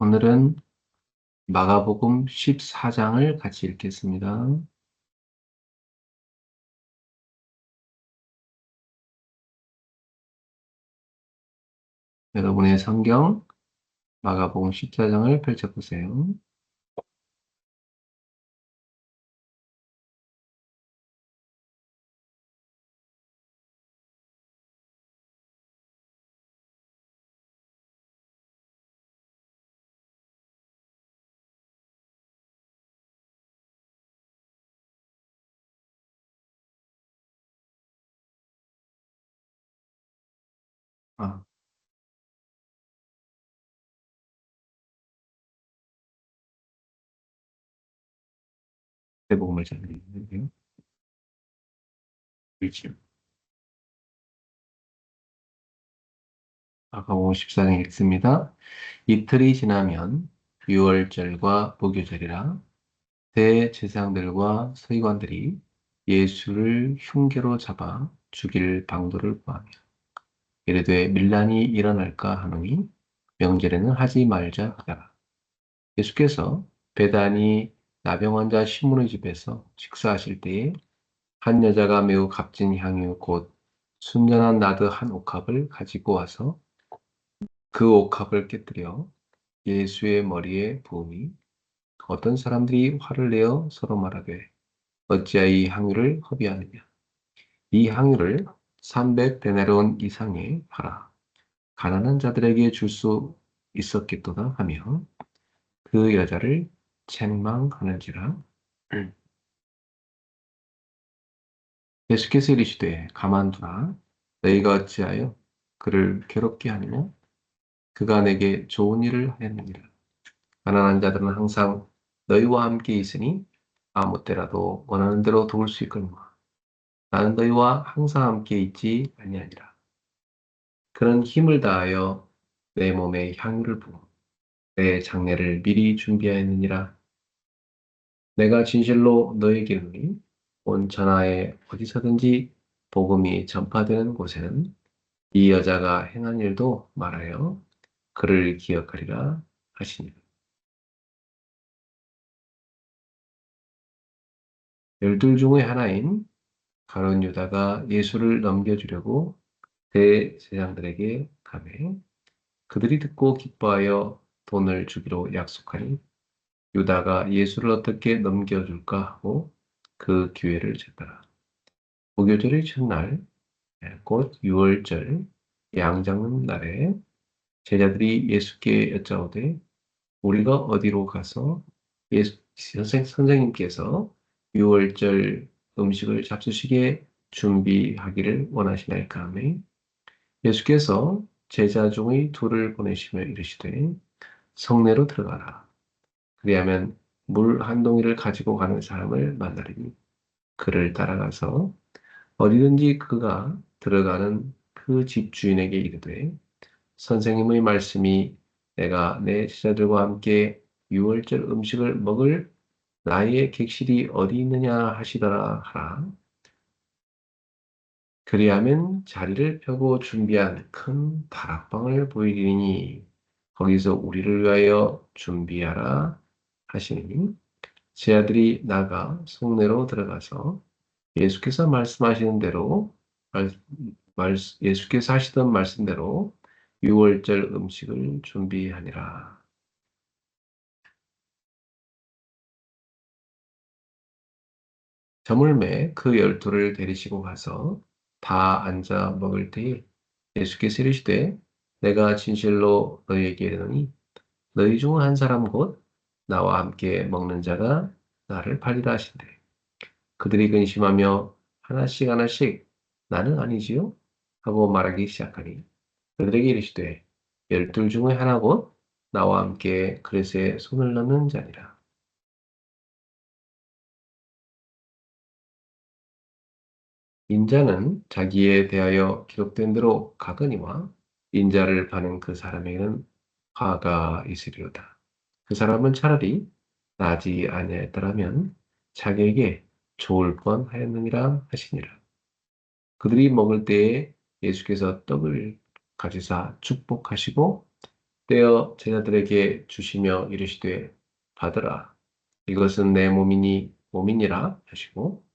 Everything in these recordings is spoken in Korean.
오늘은 마가복음 14장을 같이 읽겠습니다. 여러분의 성경 마가복음 14장을 펼쳐보세요. 아, 대복음을 잘 읽는데요. 읽지요. 마가복음 14장 읽습니다. 이틀이 지나면 유월절과 무교절이라 대제사장들과 서기관들이 예수를 흉계로 잡아 죽일 방도를 구하며 이르되 밀란이 일어날까 하노니 명절에는 하지 말자 하더라. 예수께서 베다니 나병 환자 시몬의 집에서 식사하실 때에 한 여자가 매우 값진 향유 곧 순전한 나드 한 옥합을 가지고 와서 그 옥합을 깨뜨려 예수의 머리에 부으니 어떤 사람들이 화를 내어 서로 말하되 어찌하여 이 향유를 허비하느냐 이 향유를 300데나리온 이상에 팔아 가난한 자들에게 줄 수 있었겠도다 하며 그 여자를 책망하는지라. 예수께서 이르시되 가만두라 너희가 어찌하여 그를 괴롭게 하느냐 그가 내게 좋은 일을 하였느니라. 가난한 자들은 항상 너희와 함께 있으니 아무 때라도 원하는 대로 도울 수 있거니와 나는 너희와 항상 함께 있지 아니하니라. 그는 힘을 다하여 내 몸에 향유를 부어 내 장례를 미리 준비하였느니라. 내가 진실로 너희에게 이르노니 온 천하에 어디서든지 복음이 전파되는 곳에는 이 여자가 행한 일도 말하여 그를 기억하리라 하시니 열둘 중의 하나인 가룟 유다가 예수를 넘겨주려고 대제사장들에게 가매 그들이 듣고 기뻐하여 돈을 주기로 약속하니 유다가 예수를 어떻게 넘겨줄까 하고 그 기회를 쳤더라. 무교절의 첫날 곧 유월절 양장은 날에 제자들이 예수께 여짜오되 우리가 어디로 가서 선생님께서 유월절 음식을 잡수시게 준비하기를 원하시나이까 하매 예수께서 제자 중의 둘을 보내시며 이르시되 성내로 들어가라. 그리하면 물 한 동이를 가지고 가는 사람을 만나리니 그를 따라가서 어디든지 그가 들어가는 그 집 주인에게 이르되 선생님의 말씀이 내가 내 제자들과 함께 유월절 음식을 먹을 나의 객실이 어디 있느냐 하시더라 하라. 그리하면 자리를 펴고 준비한 큰 다락방을 보이리니 거기서 우리를 위하여 준비하라 하시니 제 아들이 나가 속내로 들어가서 예수께서 말씀하시는 대로 예수께서 하시던 말씀대로 유월절 음식을 준비하니라. 저물매 그 열두를 데리시고 가서 다 앉아 먹을 때에 예수께서 이르시되 내가 진실로 너희에게 이르노니 너희 중 한 사람 곧 나와 함께 먹는 자가 나를 팔리라 하신대. 그들이 근심하며 하나씩 하나씩 나는 아니지요? 하고 말하기 시작하니 그들에게 이르시되 열둘 중의 하나 곧 나와 함께 그릇에 손을 넣는 자니라. 인자는 자기에 대하여 기록된 대로 가거니와 인자를 파는 그 사람에게는 화가 있으리로다. 그 사람은 차라리 나지 아니하였더라면 자기에게 좋을 뻔하였느니라 하시니라. 그들이 먹을 때에 예수께서 떡을 가지사 축복하시고 떼어 제자들에게 주시며 이르시되 받으라. 이것은 내 몸이니라 하시고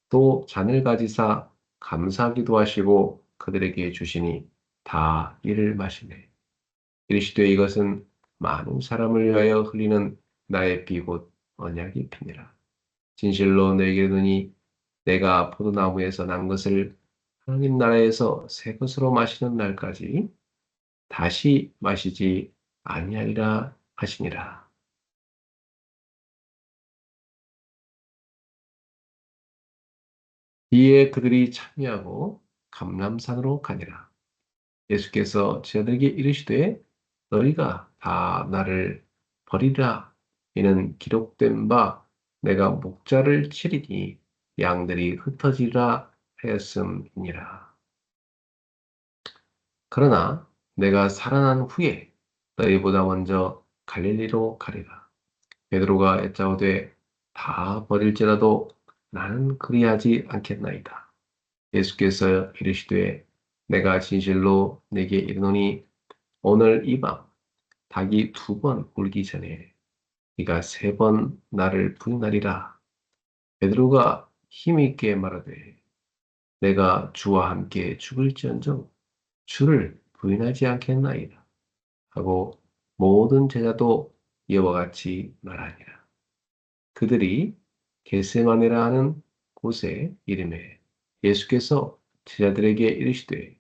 또 잔을 가지사 감사하기도 하시고 그들에게 주시니 다 이를 마시매. 이르시되 이것은 많은 사람을 위하여 흘리는 나의 피 곧 언약의 피니라. 진실로 너에게 이르노니 내가 포도나무에서 난 것을 하나님 나라에서 새 것으로 마시는 날까지 다시 마시지 아니하리라 하시니라. 이에 그들이 참여하고 감람산으로 가니라. 예수께서 제자들에게 이르시되 너희가 다 나를 버리라. 이는 기록된 바 내가 목자를 치리니 양들이 흩어지라 하였음이니라. 그러나 내가 살아난 후에 너희보다 먼저 갈릴리로 가리라. 베드로가 여짜오되 다 버릴지라도 나는 그리하지 않겠나이다. 예수께서 이르시되 내가 진실로 네게 이르노니 오늘 이 밤 닭이 2번 울기 전에 네가 3번 나를 부인하리라. 베드로가 힘있게 말하되 내가 주와 함께 죽을지언정 주를 부인하지 않겠나이다 하고 모든 제자도 이와 같이 말하니라. 그들이 겟세마네라 하는 곳에 이름에 예수께서 제자들에게 이르시되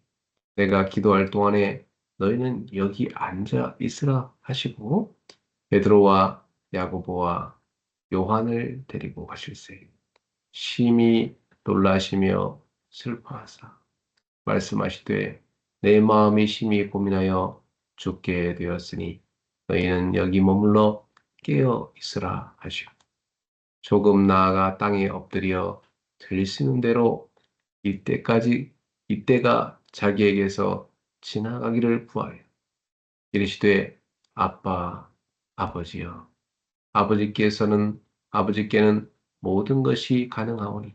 내가 기도할 동안에 너희는 여기 앉아 있으라 하시고 베드로와 야고보와 요한을 데리고 가실세. 심히 놀라시며 슬퍼하사 말씀하시되 내 마음이 심히 고민하여 죽게 되었으니 너희는 여기 머물러 깨어 있으라 하시고 조금 나아가 땅에 엎드려 들리시는 대로 이때가 자기에게서 지나가기를 구하여 이르시되 아빠 아버지여 아버지께는 모든 것이 가능하오니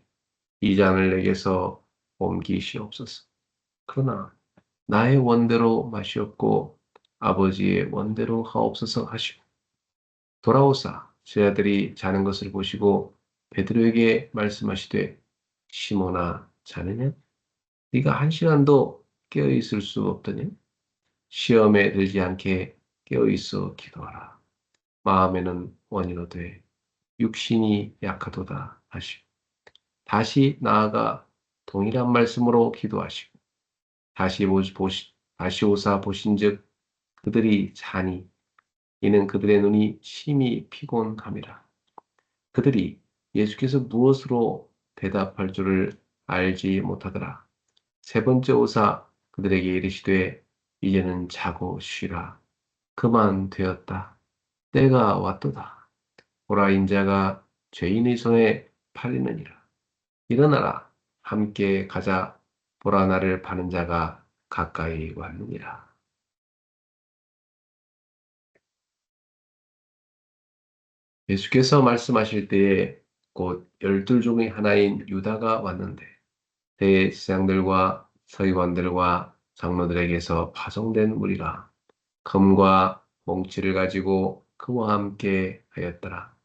이 잔을 내게서 옮기시옵소서. 그러나 나의 원대로 마시옵고 아버지의 원대로 하옵소서 하시고 돌아오사 제자들이 자는 것을 보시고 베드로에게 말씀하시되 시몬아 자느냐? 네가 1시간도 깨어 있을 수 없더냐? 시험에 들지 않게 깨어 있어 기도하라. 마음에는 원이로되 육신이 약하도다 하시고 다시 나아가 동일한 말씀으로 기도하시고 다시 오사 보신즉 그들이 자니 이는 그들의 눈이 심히 피곤함이라. 그들이 예수께서 무엇으로 대답할 줄을 알지 못하더라. 3번째 오사 그들에게 이르시되 이제는 자고 쉬라. 그만 되었다. 때가 왔도다. 보라 인자가 죄인의 손에 팔리느니라. 일어나라. 함께 가자. 보라 나를 파는 자가 가까이 왔느니라. 예수께서 말씀하실 때에 곧 12 중의 하나인 유다가 왔는데 대제사장들과 서기관들과 장로들에게서 파송된 무리가 금과 몽치를 가지고 그와 함께 하였더라.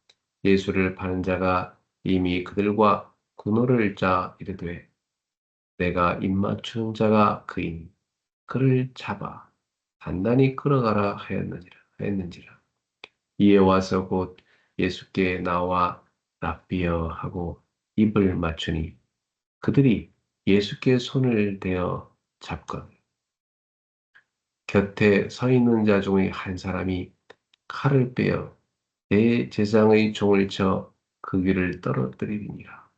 예수를 파는 자가 이미 그들과 군호를 짜 이르되 내가 입맞추는 자가 그이니 그를 잡아 단단히 끌어가라 하였는지라. 이에 와서 곧 예수께 나와 랍비여 하고 입을 맞추니 그들이 예수께 손을 대어 잡건 곁에 서 있는 자 중의 한 사람이 칼을 빼어 대제사장의 종을 쳐 그 귀를 떨어뜨리니라.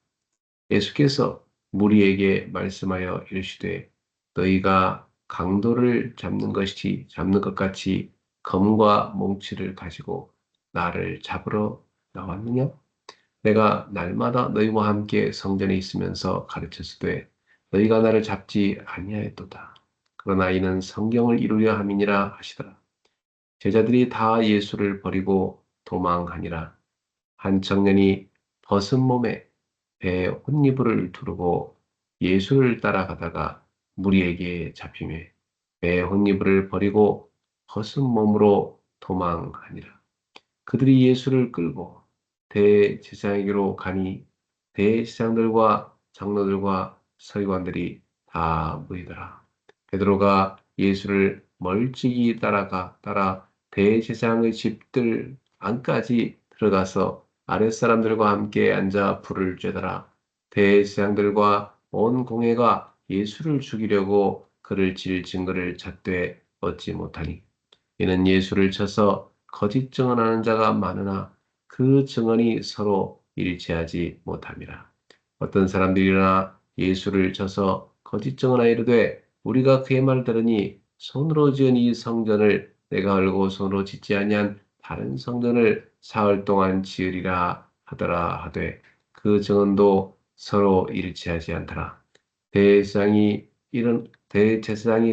예수께서 무리에게 말씀하여 이르시되 너희가 강도를 잡는 것 같이 검과 몽치를 가지고 나를 잡으러 나왔느냐? 내가 날마다 너희와 함께 성전에 있으면서 가르쳤으되 너희가 나를 잡지 아니하였도다. 그러나 이는 성경을 이루려 함이니라 하시더라. 제자들이 다 예수를 버리고 도망하니라. 한 청년이 벗은 몸에 배에 혼이불을 두르고 예수를 따라가다가 무리에게 잡히매 배에 혼이불을 버리고 벗은 몸으로 도망하니라. 그들이 예수를 끌고 대제사장에게로 가니 대제사장들과 장로들과 서기관들이 다 모이더라. 베드로가 예수를 멀찍이 따라 대제사장의 집들 안까지 들어가서 아랫사람들과 함께 앉아 불을 쬐더라. 대제사장들과 온 공회가 예수를 죽이려고 그를 질 증거를 찾되 얻지 못하니 이는 예수를 쳐서 거짓 증언하는 자가 많으나 그 증언이 서로 일치하지 못함이라. 어떤 사람들이 일어나 예수를 쳐서 거짓 증언하여 이르되 우리가 그의 말을 들으니 손으로 지은 이 성전을 내가 헐고 손으로 짓지 아니한 다른 성전을 사흘 동안 지으리라 하더라 하되 그 증언도 서로 일치하지 않더라. 대제사장이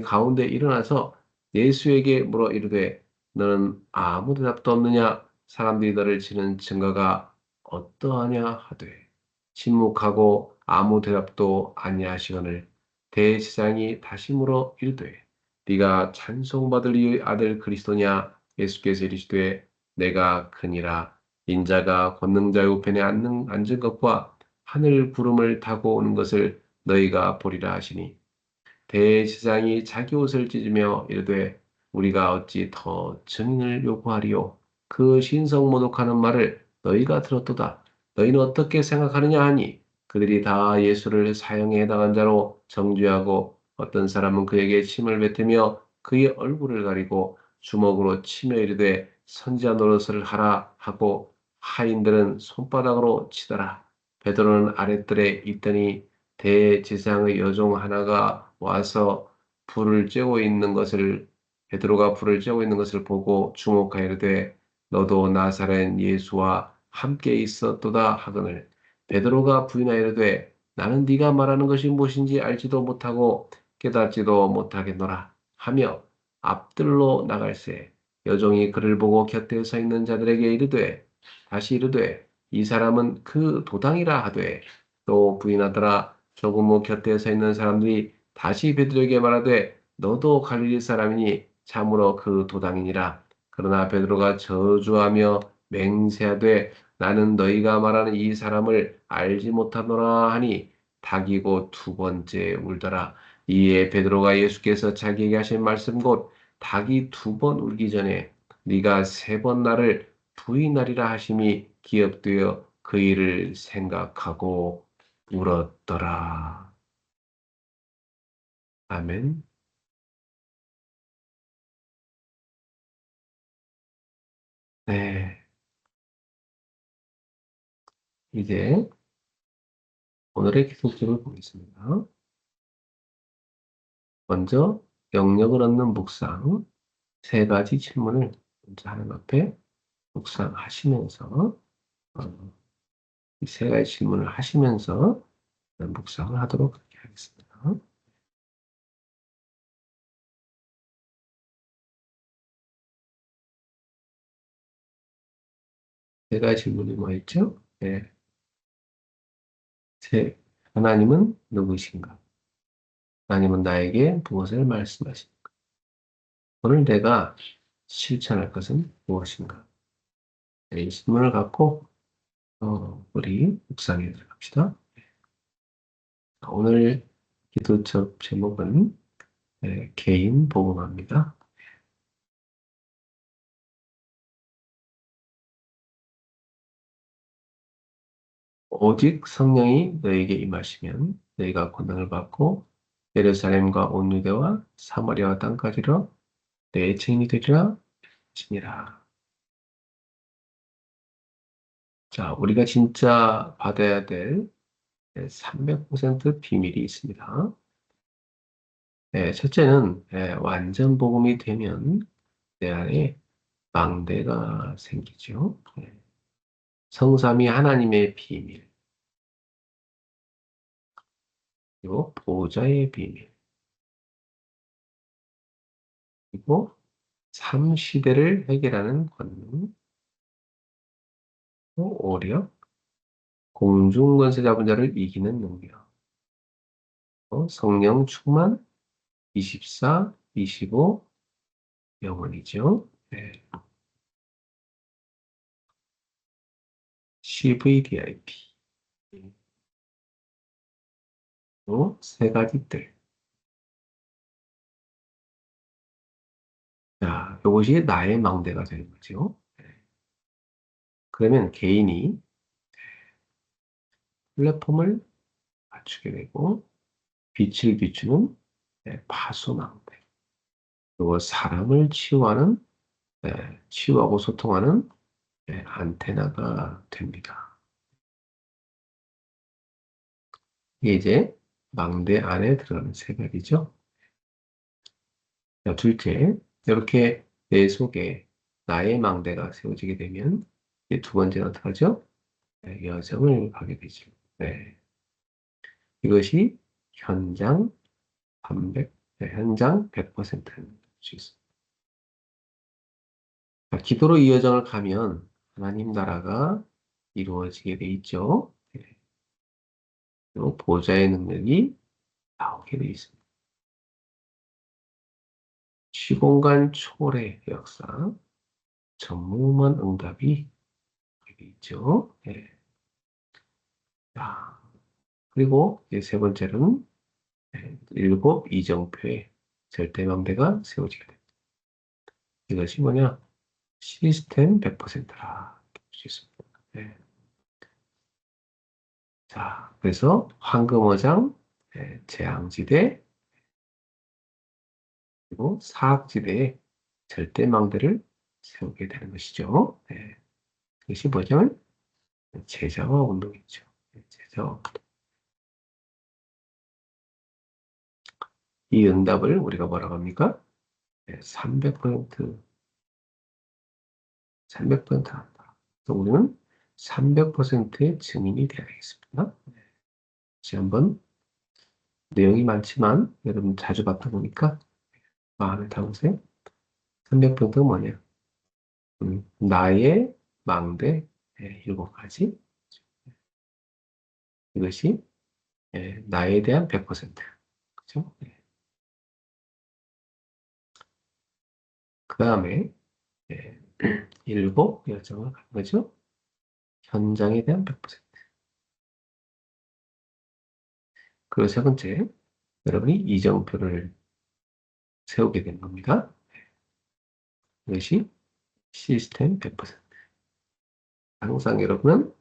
가운데 일어나서 예수에게 물어 이르되 너는 아무 대답도 없느냐? 사람들이 너를 치는 증거가 어떠하냐 하되 침묵하고 아무 대답도 아니하시거늘 대제사장이 다시 물어 이르되 네가 찬송받을 이 아들 그리스도냐? 예수께서 이르시되 내가 크니라. 인자가 권능자 우편에 앉은 것과 하늘 구름을 타고 오는 것을 너희가 보리라 하시니 대제사장이 자기 옷을 찢으며 이르되 우리가 어찌 더 증인을 요구하리요? 그 신성모독하는 말을 너희가 들었도다. 너희는 어떻게 생각하느냐 하니 그들이 다 예수를 사형에 해당한 자로 정죄하고 어떤 사람은 그에게 침을 뱉으며 그의 얼굴을 가리고 주먹으로 치며 이르되 선지자 노릇을 하라 하고 하인들은 손바닥으로 치더라. 베드로는 아랫뜰에 있더니 대제사장의 여종 하나가 와서 불을 쬐고 있는 것을 베드로가 불을 쬐고 있는 것을 보고 주목하여 이르되 너도 나사렛 예수와 함께 있었도다 하거늘 베드로가 부인하여 이르되 나는 네가 말하는 것이 무엇인지 알지도 못하고 깨닫지도 못하겠노라 하며 앞들로 나갈새 여종이 그를 보고 곁에 서 있는 자들에게 이르되 다시 이르되 이 사람은 그 도당이라 하되 또 부인하더라. 조금 후 곁에 서 있는 사람들이 다시 베드로에게 말하되 너도 갈릴리 사람이니 참으로 그 도당이니라. 그러나 베드로가 저주하며 맹세하되 나는 너희가 말하는 이 사람을 알지 못하노라 하니 닭이 곧 두 번째 울더라. 이에 베드로가 예수께서 자기에게 하신 말씀 곧 닭이 두 번 울기 전에 네가 세 번 나를 부인하리라 하심이 기억되어 그 일을 생각하고 울었더라. 아멘. 네. 이제 오늘의 기독교를 보겠습니다. 먼저 영역을 얻는 묵상 세 가지 질문을 먼저 하나님 앞에 묵상하시면서 이세 가지 질문을 하시면서 묵상을 하도록 그렇게 하겠습니다. 세 가지 질문이 뭐였죠? 네. 하나님은 누구신가? 하나님은 나에게 무엇을 말씀하십니까? 오늘 내가 실천할 것은 무엇인가? 네, 이 질문을 갖고 우리 묵상에 들어갑시다. 오늘 기도첩 제목은 개인 복음화입니다. 오직 성령이 너에게 임하시면 너희가 권능을 받고 예루살렘과 온 유대와 사마리아 땅까지로 내 증인이 되리라 하시니라. 자, 우리가 진짜 받아야 될 300% 비밀이 있습니다. 첫째는 완전 복음이 되면 내 안에 망대가 생기죠. 성삼위 하나님의 비밀, 그리고 보좌의 비밀, 그리고 삼시대를 해결하는 권능, 또 오력, 공중권세 잡은 자를 이기는 능력, 또 성령 충만, 24, 25, 영원이죠. 네. CVDIP. 또 세 가지 뜰. 자, 이것이 나의 망대가 되는 거죠. 네. 그러면 개인이 플랫폼을 갖추게 되고, 빛을 비추는 파수망대. 그리고 사람을 치유하는, 치유하고 소통하는 안테나가 됩니다. 이게 이제 망대 안에 들어가는 세 가지죠. 자, 둘째, 이렇게 내 속에 나의 망대가 세워지게 되면, 이제 두 번째는 어떡하죠? 여정을 가게 되죠. 네. 이것이 현장 300, 현장 100%는 수 있습니다. 자, 기도로 이 여정을 가면 하나님 나라가 이루어지게 돼 있죠. 네. 그리고 보좌의 능력이 나오게 돼 있습니다. 시공간 초월의 역사, 전무후무한 응답이 돼 있죠. 네. 자, 그리고 이제 세 번째는 일곱 이정표의 절대망대가 세워지게 됩니다. 이것이 뭐냐? 시스템 100%라 볼 수 있습니다. 네. 자, 그래서 황금어장, 재앙지대, 그리고 사학지대에 절대망대를 세우게 되는 것이죠. 네. 이것이 뭐냐면 제자화 운동이죠. 제자화 운동. 이 응답을 우리가 뭐라고 합니까? 300%, 300% 한다. 그래서 우리는 300%의 증인이 되어야 되겠습니다. 다시 한번 내용이 많지만 여러분 자주 받다 보니까 마음에 담으세요. 300%가 뭐냐? 나의 망대 일곱 가지. 이것이 나에 대한 100%. 그죠? 그 다음에 일곱 열정을 가는 거죠. 현장에 대한 100%. 그리고 세 번째, 여러분이 이정표를 세우게 된 겁니다. 이것이 시스템 100%. 항상 여러분은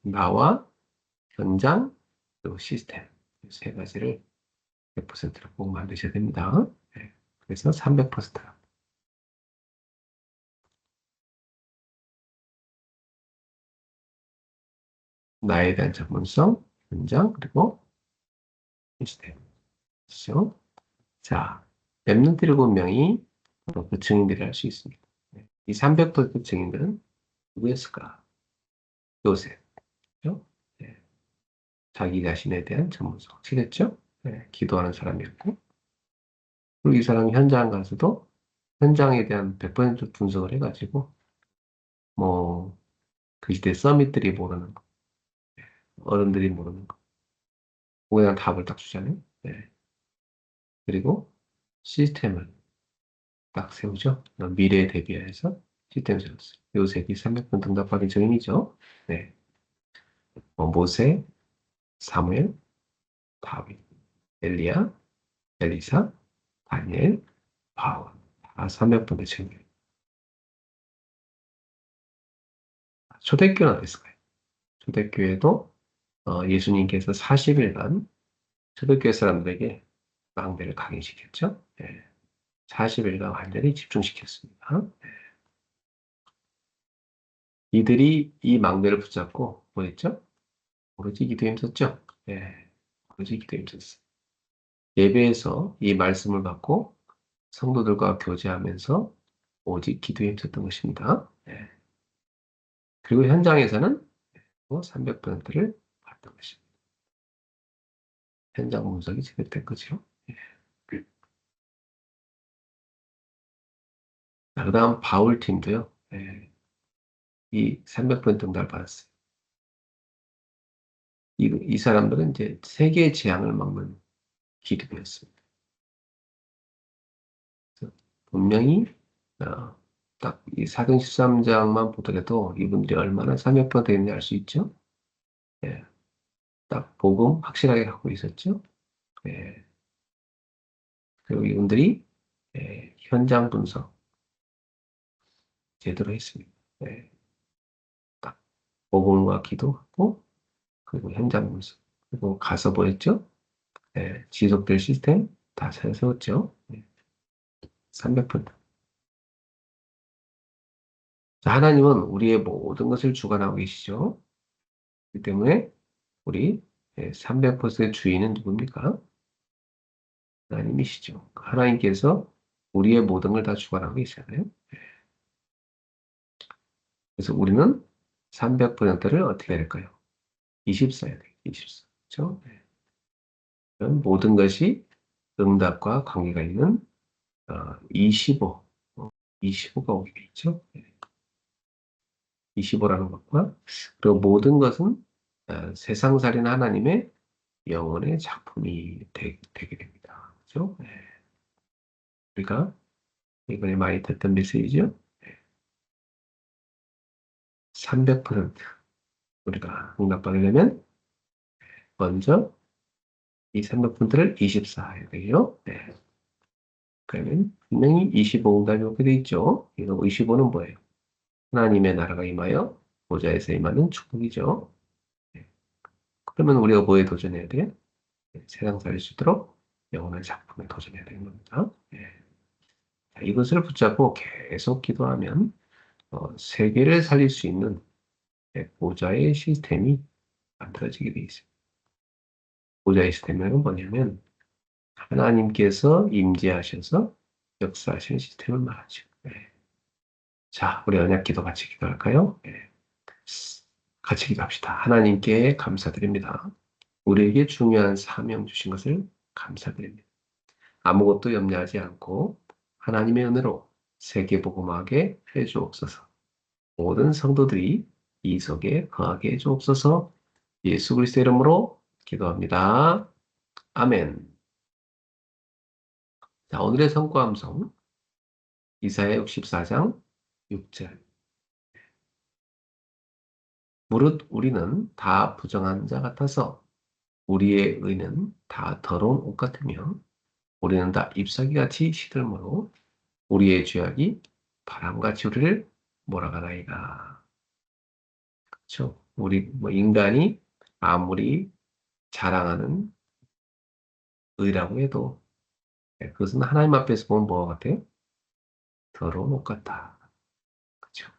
나와 현장, 그리고 시스템 이 세 가지를 100%로 꼭 만드셔야 됩니다. 그래서 300%. 나에 대한 전문성, 현장, 그리고 시스템. 그렇죠? 자, 랩런트 7명이 그 증인들을 할 수 있습니다. 이 300% 증인들은 누구였을까? 요셉. 그죠? 네. 자기 자신에 대한 전문성. 확실했죠? 네. 기도하는 사람이었고. 그리고 이 사람이 현장 가서도 현장에 대한 100% 분석을 해가지고, 뭐, 그 시대 서밋들이 모르는 거, 어른들이 모르는 거, 그냥 답을 딱 주잖아요. 네. 그리고 시스템을 딱 세우죠. 미래에 대비해서 시스템을 세웠어요. 요셉이 300번 응답받은 증인이죠. 네. 모세, 사무엘, 다윗, 엘리야, 엘리사, 다니엘, 바울. 다 300번의 증인. 초대교회는 어땠을까요? 초대교회도 예수님께서 40일간 초대교회 사람들에게 망대를 강의시켰죠. 네. 40일간 완전히 집중시켰습니다. 이들이 이 망대를 붙잡고 뭐 했죠? 오로지 기도에 힘썼죠? 네. 오로지 기도에 힘썼어요. 예배에서 이 말씀을 받고 성도들과 교제하면서 오직 기도에 힘썼던 것입니다. 네. 그리고 현장에서는 300%를 받던 것입니다. 현장 분석이 제대로 된 거죠. 네. 그 다음 바울 팀도요. 네. 이 300% 응답을 받았어요. 이 사람들은 이제 세계의 재앙을 막는 기도였습니다. 분명히 딱 이 사도행 13장만 보더라도 이분들이 얼마나 참여가 되는지 알 수 있죠. 예, 딱 복음 확실하게 갖고 있었죠. 예, 그리고 이분들이 현장 분석 제대로 했습니다. 예, 딱 복음과 기도하고 그리고 현장 분석 그리고 가서 보였죠. 지속될 시스템 다 잘 세웠죠. 300%. 자, 하나님은 우리의 모든 것을 주관하고 계시죠. 그렇기 때문에 우리 300%의 주인은 누굽니까? 하나님이시죠. 하나님께서 우리의 모든 걸 다 주관하고 계시잖아요. 그래서 우리는 300%를 어떻게 해야 될까요? 24 해야 돼요. 24. 그렇죠? 그런 모든 것이 응답과 관계가 있는 25. 25가 오게 있죠. 25라는 것과 그리고 모든 것은 세상살인 하나님의 영혼의 작품이 되게 됩니다. 그렇죠? 우리가 이번에 많이 듣던 메시지죠. 300% 우리가 응답받으려면 먼저 이 300%를 24 해야 되죠. 그러면 분명히 25 응답이 오게 돼 있죠. 이거 25는 뭐예요? 하나님의 나라가 임하여 보좌에서 임하는 축복이죠. 네. 그러면 우리가 뭐에 도전해야 돼요? 세상 살릴 수 있도록 영원한 작품에 도전해야 되는 겁니다. 자, 이것을 붙잡고 계속 기도하면 세계를 살릴 수 있는 보좌의 시스템이 만들어지게 돼 있어요. 보좌의 시스템은 뭐냐면 하나님께서 임재하셔서 역사하시는 시스템을 말하죠. 자, 우리 언약 기도 같이 기도할까요? 같이 기도합시다. 하나님께 감사드립니다. 우리에게 중요한 사명 주신 것을 감사드립니다. 아무것도 염려하지 않고 하나님의 은혜로 세계복음하게 해주옵소서. 모든 성도들이 이 속에 거하게 해주옵소서. 예수 그리스도 이름으로 기도합니다. 아멘. 자, 오늘의 성과 함성 이사야 64장 6절. 무릇 우리는 다 부정한 자 같아서 우리의 의는 다 더러운 옷 같으며 우리는 다 잎사귀같이 시들므로 우리의 죄악이 바람같이 우리를 몰아가나이다. 그렇죠? 우리 뭐 인간이 아무리 자랑하는 의라고 해도 그것은 하나님 앞에서 보면 뭐와 같아요? 더러운 옷 같다. 그렇죠?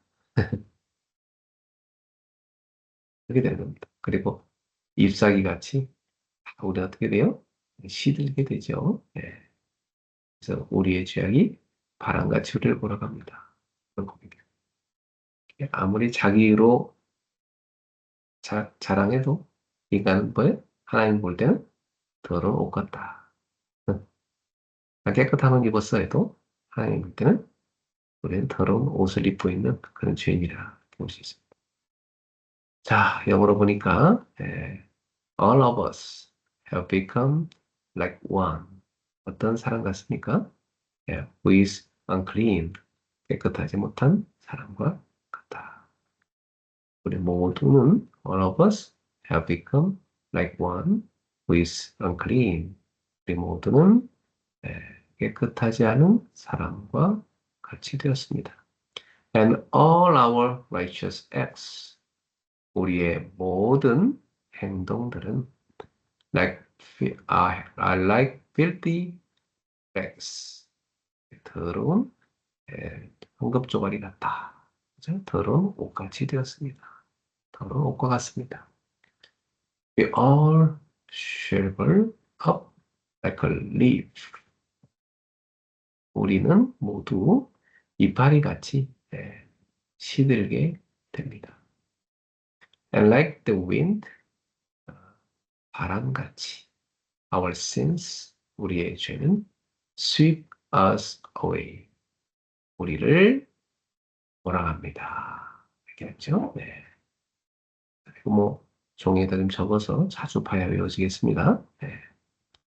그렇게 되는 겁니다. 그리고 잎사귀 같이 우리 어떻게 돼요? 시들게 되죠. 그래서 우리의 죄악이 바람같이 우리를 몰아갑니다. 그런 고백이에요. 아무리 자기로 자랑해도 인간은 뭐예요? 하나님 볼 때는 더러운 옷 같다. 깨끗한 옷 입었어 해도 하나님 볼 때는 우리는 더러운 옷을 입고 있는 그런 죄인이라 볼 수 있습니다. 자, 영어로 보니까 all of us have become like one. 어떤 사람 같습니까? Who is unclean. 깨끗하지 못한 사람과 같다. 우리 모두는 all of us have become like one who is unclean. 우리 모두는 깨끗하지 않은 사람과 같이 되었습니다. And all our righteous acts, 우리의 모든 행동들은 are like filthy rags, 더러운 헝겊조가리 같다. 그죠? 더러운 옷같이 되었습니다. 더러운 옷과 같습니다. We all shrivel up like a leaf. 우리는 모두 이파리 같이 시들게 됩니다. And like the wind, 바람같이 our sins, 우리의 죄는 sweep us away. 우리를 몰아갑니다. 이렇게 했죠? 네. 그리고 뭐 종이에다 좀 적어서 자주 봐야 외워지겠습니다.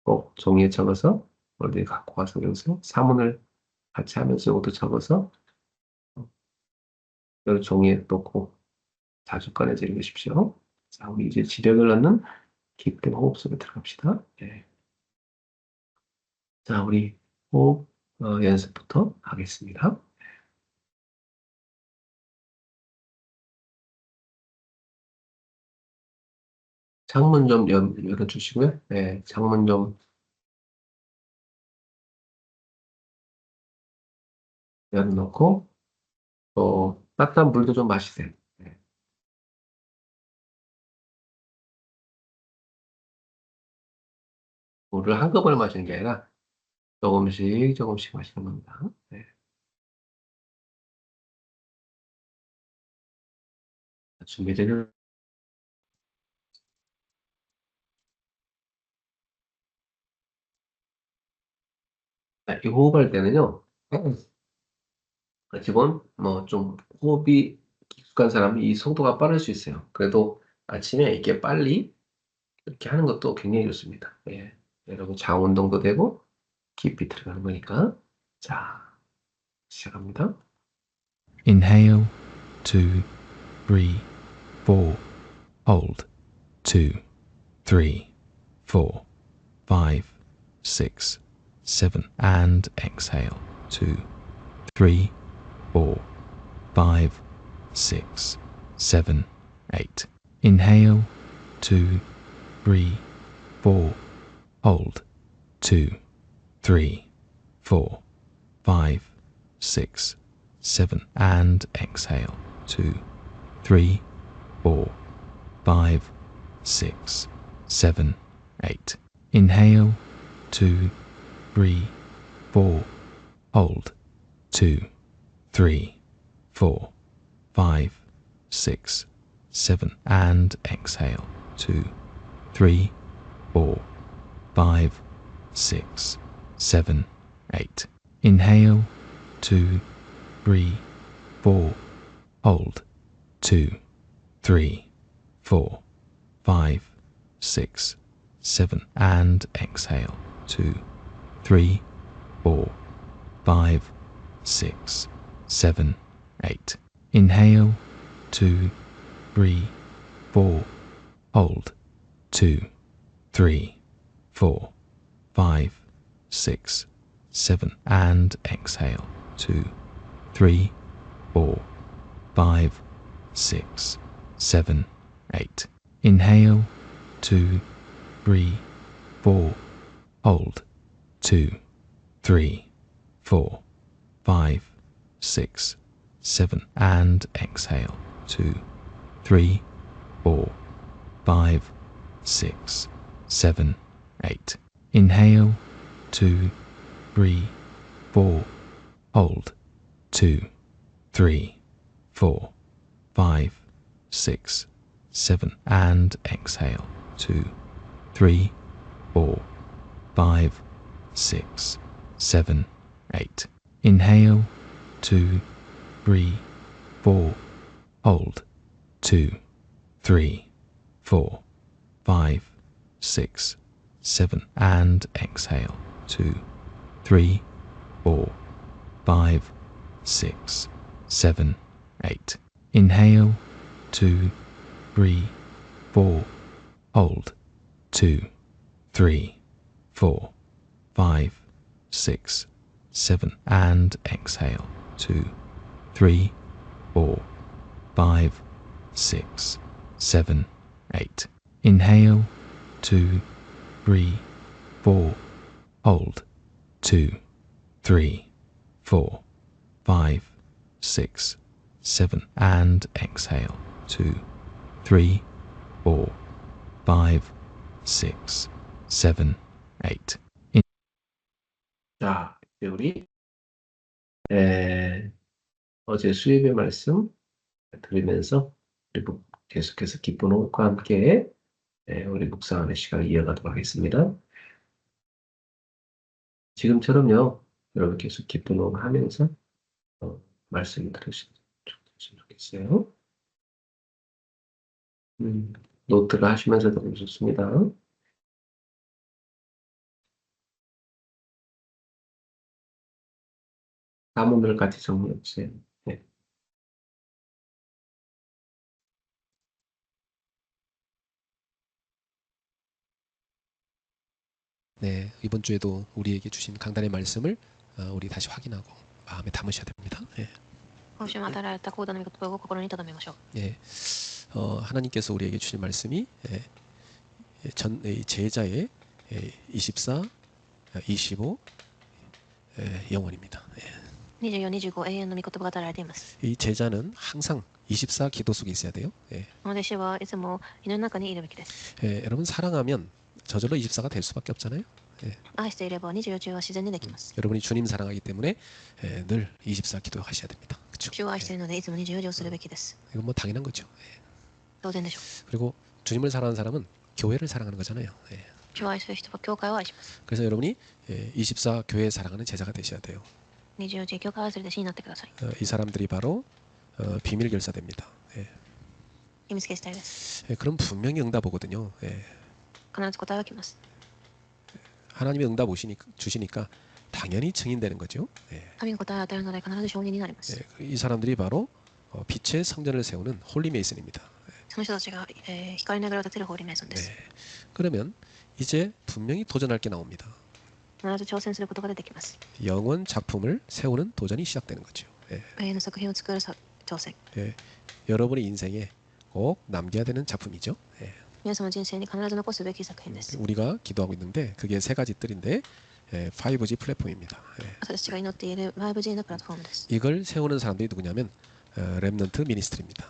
꼭 종이에 적어서 어디 갖고 가서 여기서 사문을 같이 하면서 이것도 적어서 여기 종이에 놓고 자주 꺼내서 읽으십시오. 자, 우리 이제 지력을 넣는 깊은 호흡 속에 들어갑시다. 네. 자, 우리 호흡 연습부터 하겠습니다. 창문 좀 열어주시고요. 네, 창문 좀 열어놓고 또 따뜻한 물도 좀 마시세요. 네. 물을 한꺼번에 마시는 게 아니라 조금씩 조금씩 마시는 겁니다. 네. 준비되면 이 호흡할 때는요. 기본 뭐 좀 호흡이 익숙한 사람은 이 속도가 빠를 수 있어요. 그래도 아침에 이렇게 빨리 이렇게 하는 것도 굉장히 좋습니다. 예. 여러분 장 운동도 되고 깊이 들어가는 거니까. 자, 시작합니다. Inhale, 2, 3, 4. Hold, 2, 3, 4, 5, 6, 7. And exhale, 2, 3, 4, 5, 6, 7, 8. Inhale, 2, 3, 4. Hold, 2, 3, 4, 5, 6, 7. And exhale, 2, 3, 4, 5, 6, 7, 8. Inhale, 2, 3, 4. Hold, 2, 3, 4, 5, 6, 7. And exhale, 2, 3, 4, 5, 6, 7, 8. Inhale, 2, 3, 4. Hold, 2, 3, 4, 5, 6, 7. And exhale, 2, 3, 4, 5, 6, 7, 8. Inhale, 2, 3, 4. Hold, 2, 3, 4, 5, 6, 7. And exhale, 2, 3, 4, 5, 6, 7, 8. Inhale, 2, 3, 4. Hold, 2, 3, 4, 5, 6, 7. And exhale, 2, 3, 4, 5, 6, 7, 8. Inhale, 2, 3, 4. Hold, 2, 3, 4, 5, 6, 7. And exhale, 2, 3, 4, 5, 6, 7, 8. Inhale, 2, 3, 4. Hold, 2, 3, 4, 5, 6, 7. And exhale, 2, 3, 4, 5, 6, 7, 8. Inhale, 2, 3, 4. Hold, 2, 3, 4, 5, 6, 7. And exhale, 2, 3, 4, 5, 6, 7, 8. Inhale, 2, 3, 4. Hold, 2, 3, 4, 5, 6, 7. And exhale, 2, 3, 4, 5, 6, 7, 8. 자, 이제 우리 어제 수요일의 말씀 들으면서 우리 계속해서 기쁜 호흡과 함께 우리 묵상하는 시간을 이어가도록 하겠습니다. 지금처럼요, 여러분 계속 기쁜 호흡 하면서 말씀 들으시면 좋겠어요. 노트를 하시면서 들으면 좋습니다. 단문을 같이 정리해 주세요. 네. 네, 이번 주에도 우리에게 주신 강단의 말씀을 우리 다시 확인하고 마음에 담으셔야 됩니다. 예, 今週も与えられた講談の御言葉を心に留めましょう。 예, 하나님께서 우리에게 주신 말씀이 제자의 24, 25 영혼입니다. 예. 24、25永遠の御言葉が与えられています。 이 제자는 항상 24 기도 속에 있어야 돼요. 예. この弟子はいつも祈りの中にいるべきです。 여러분 사랑하면 저절로 24가 될 수밖에 없잖아요. 愛していれば24中は自然にできます。 여러분이 주님 사랑하기 때문에 늘 24 기도하셔야 됩니다. 그렇죠? 主を愛しているのでいつも24時をするべきです。 이건 뭐 당연한 거죠. 当然でしょう。 그리고 주님을 사랑하는 사람은 교회를 사랑하는 거잖아요. 主を愛する人は教会を愛します。 그래서 여러분이 24 교회 사랑하는 제자가 되셔야 돼요. 24時教会を愛する弟子になってください。 이 사람들이 바로 비밀 결사됩니다. 秘密決済です。 그럼 분명히 응답 오거든요. 必ず答えは来ます。 하나님이 응답 주시니까 당연히 증인되는 거죠. 神が答えを与えるので必ず証人になります。 이 사람들이 바로 빛의 성전을 세우는 홀리 메이슨입니다. その人たちが、光の櫓を立てるホーリーメイソンです。 그러면 이제 분명히 도전할 게 나옵니다. 必ず挑戦することが出てきます。 영원 작품을 세우는 도전이 시작되는 거죠. 永遠の作品を作る挑戦。 여러분의 인생에 꼭 남겨야 되는 작품이죠. 皆様の人生に必ず残すべき作品です。 우리가 기도하고 있는데 그게 세 가지 뜰인데 5G 플랫폼입니다. 私たちが祈っている 5G のプラットフォームです。 이걸 세우는 사람들이 누구냐면 렘넌트 미니스트리입니다.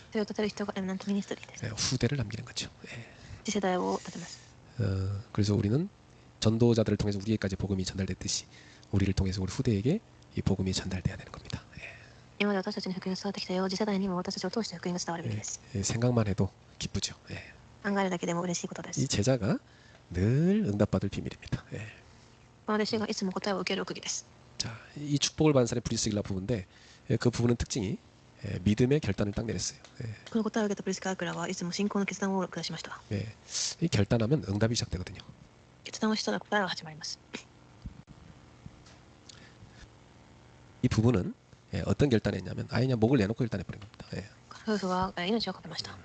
それを立てる人がエムナントミニストリーです。 후대를 남기는 거죠. 次世代を立てます。 그래서 우리는 전도자들을 통해서 우리에게까지 복음이 전달됐듯이 우리를 통해서 우리 후대에게 이 복음이 전달돼야 되는 겁니다. 今まで私たちに福音が伝わってきたよう、次世代にも私たちを通して福音が伝わるべきです。 생각만 해도 기쁘죠. 考えるだけでも嬉しいことで 이 す。 제자가 늘 응답받을 비밀입니다. この弟子がいつも答えを受ける奥義です。 자, 이 축복을 받은 사람이 브리스길라 부부인데 그 부부는 특징이 믿음의 결단을 딱 내렸어요. この答えを受けたプリスカークラはいつも信仰の決断を下しました。 이 결단하면 응답이 시작되거든요. 決断をしたら答えが始まります。 이 부부는 어떤 결단을 했냐면 아예 그냥 목을 내놓고 결단해버린 겁니다. 夫婦は命をかけました。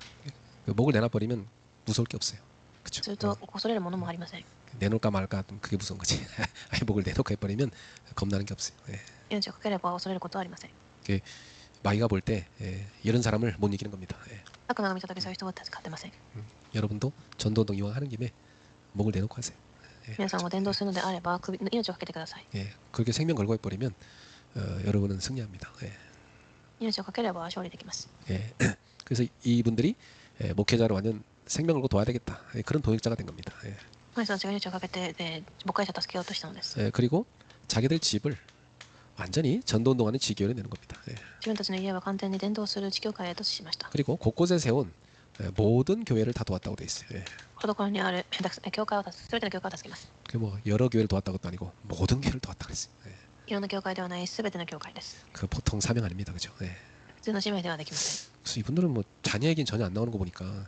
그 목을 내놔버리면 무서울 게 없어요. 그쵸? すると恐れるものもありません。 내놓을까 말까 좀 그게 무서운 거지. 아예 목을 내놓고 해버리면 겁나는 게 없어요. 命をかければ恐れることはありません。 마귀가 볼 때 이런 사람을 못 이기는 겁니다. 悪魔が見たときそういう人は勝てません。 여러분도 전도운동 이왕 하는 김에 목을 내놓고 하세요. 皆さんも伝道するのであれば命をかけてください。 그렇게 생명 걸고 해버리면 여러분은 승리합니다. 命をかければ勝利できます。 그래서 이분들이 목회자로 완전 생명 걸고 도와야 되겠다. 그런 동역자가 된 겁니다. この人たちが命をかけて牧会者を助けようとしたのです。 그리고 자기들 집을 완전히 전도운동하는 지교를 내는 겁니다. 自分たちの家は完全に伝道する地教会へとしました。 그리고 곳곳에 세운 모든 교회를 다 도왔다고 돼 있어요. このところにある教会を全ての教会を助けます。 뭐 여러 교회를 도왔다고 것도 아니고 모든 교회를 도왔다 그랬어요. いろんな教会ではない全ての教会です。 그 보통 사명 아닙니다, 그죠? 普通の使命ではできません。 그래서 이분들은 뭐 자녀 얘기는 전혀 안 나오는 거 보니까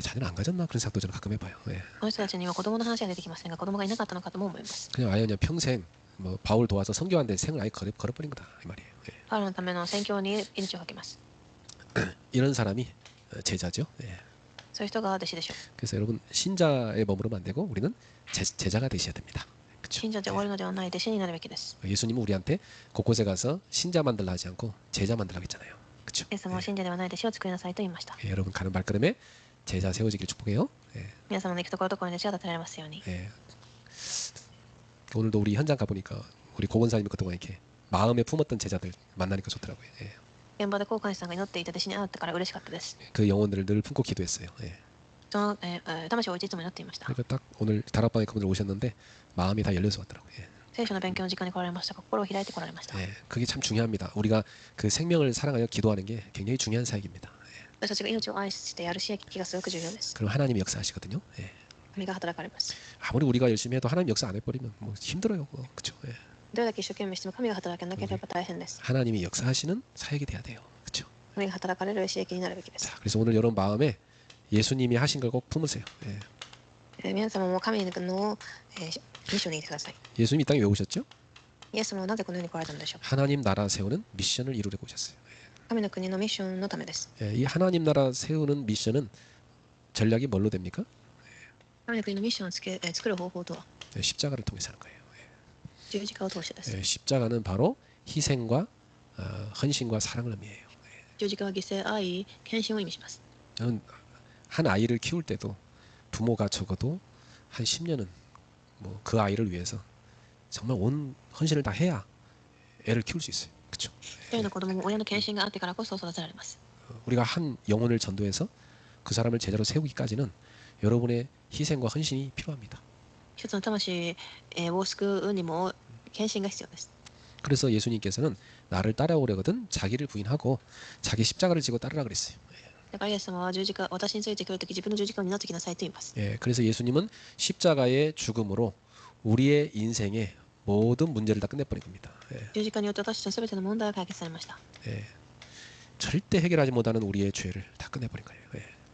자녀는 안 가졌나 그런 생각도 저는 가끔 해봐요. この人たちには子供の話は出てきませんが、子供がいなかったのかとも思います。 그냥 아예 그냥 평생 뭐 바울 도와서 선교하는데 생을 아예 걸어버린 거다 이 말이에요. パウロのための宣教に命をかけます。 이런 사람이 제자죠. そういう人が弟子でしょう。 그래서 여러분 신자에 머무르면 안 되고 우리는 제자가 되셔야 됩니다. 그렇죠? 信者で終わるのではない弟子になるべきです。 예수님은 우리한테 곳곳에 가서 신자 만들라 하지 않고 제자 만들라 했잖아요. 그렇죠? イエス様は信者ではない弟子を作りなさいと言いました。 여러분 가는 발걸음에 제자 세워지길 축복해요. 皆様の行くところどころに弟子が立てられますように。 오늘도 우리 현장 가보니까 우리 고건사님이 그동안 이렇게 마음에 품었던 제자들 만나니까 좋더라고요. 現場で交換士さんが祈っていた弟子に会ってから嬉しかったです。 그 영혼들을 늘 품고 기도했어요. その、魂を置いていつも祈っていました。 그러니까 딱 오늘 다락방에 그분들 오셨는데 마음이 다 열려서 왔더라고요. 聖書の勉強の時間に来られましたが、心を開いて来られました。 그게 참 중요합니다. 우리가 그 생명을 사랑하여 기도하는 게 굉장히 중요한 사역입니다. 私たちが命を愛してやる刺激がすごく重要です。 그럼 하나님이 역사하시거든요. 神が働かれます。 아무리 우리가 열심히 해도 하나님 역사 안 해버리면 뭐 힘들어요. 그렇죠? どれだけ一生懸命しても神が働かなければ大変です。 하나님이 역사하시는 사역이 돼야 돼요. 그렇죠? 神が働かれる刺激になるべきです。 자, 그래서 오늘 여러분 마음에 예수님이 하신 걸 꼭 품으세요. 皆様も神の、ミッションにいてください。 예수님이 이 땅에 왜 오셨죠? イエス様はなぜこの世に来られたのでしょう。 하나님 나라 세우는 미션을 이루려고 오셨어요. 神の国のミッションのためです。 이 하나님 나라 세우는 미션은 전략이 뭘로 됩니까? 神の国のミッションを作る方法とは 십자가를 통해서 하는 거예요. 十字架を通してです。 십자가는 바로 희생과 헌신과 사랑을 의미해요. 十字架は犠牲、愛、献身を意味します。 저는 한 아이를 키울 때도 부모가 적어도 한 10년은 뭐 그 아이를 위해서 정말 온 헌신을 다 해야 애를 키울 수 있어요. 그렇죠? 一人の子供も親の献身があってからこそ育てられます。 우리가 한 영혼을 전도해서 그 사람을 제자로 세우기까지는 여러분의 희생과 헌신이 필요합니다. 一つの魂を救うにも献身が必要です。 그래서 예수님께서는 나를 따라오려거든 자기를 부인하고 자기 십자가를 지고 따르라 그랬어요. だからイエス様は十字架、私についてくるとき自分の十字架を担ってきなさいと言います。 그래서 예수님은 십자가의 죽음으로 우리의 인생의 모든 문제를 다 끝내버린 겁니다. 十字架によって私たちのすべての問題が解決されました。 절대 해결하지 못하는 우리의 죄를 다 끝내버린 거예요.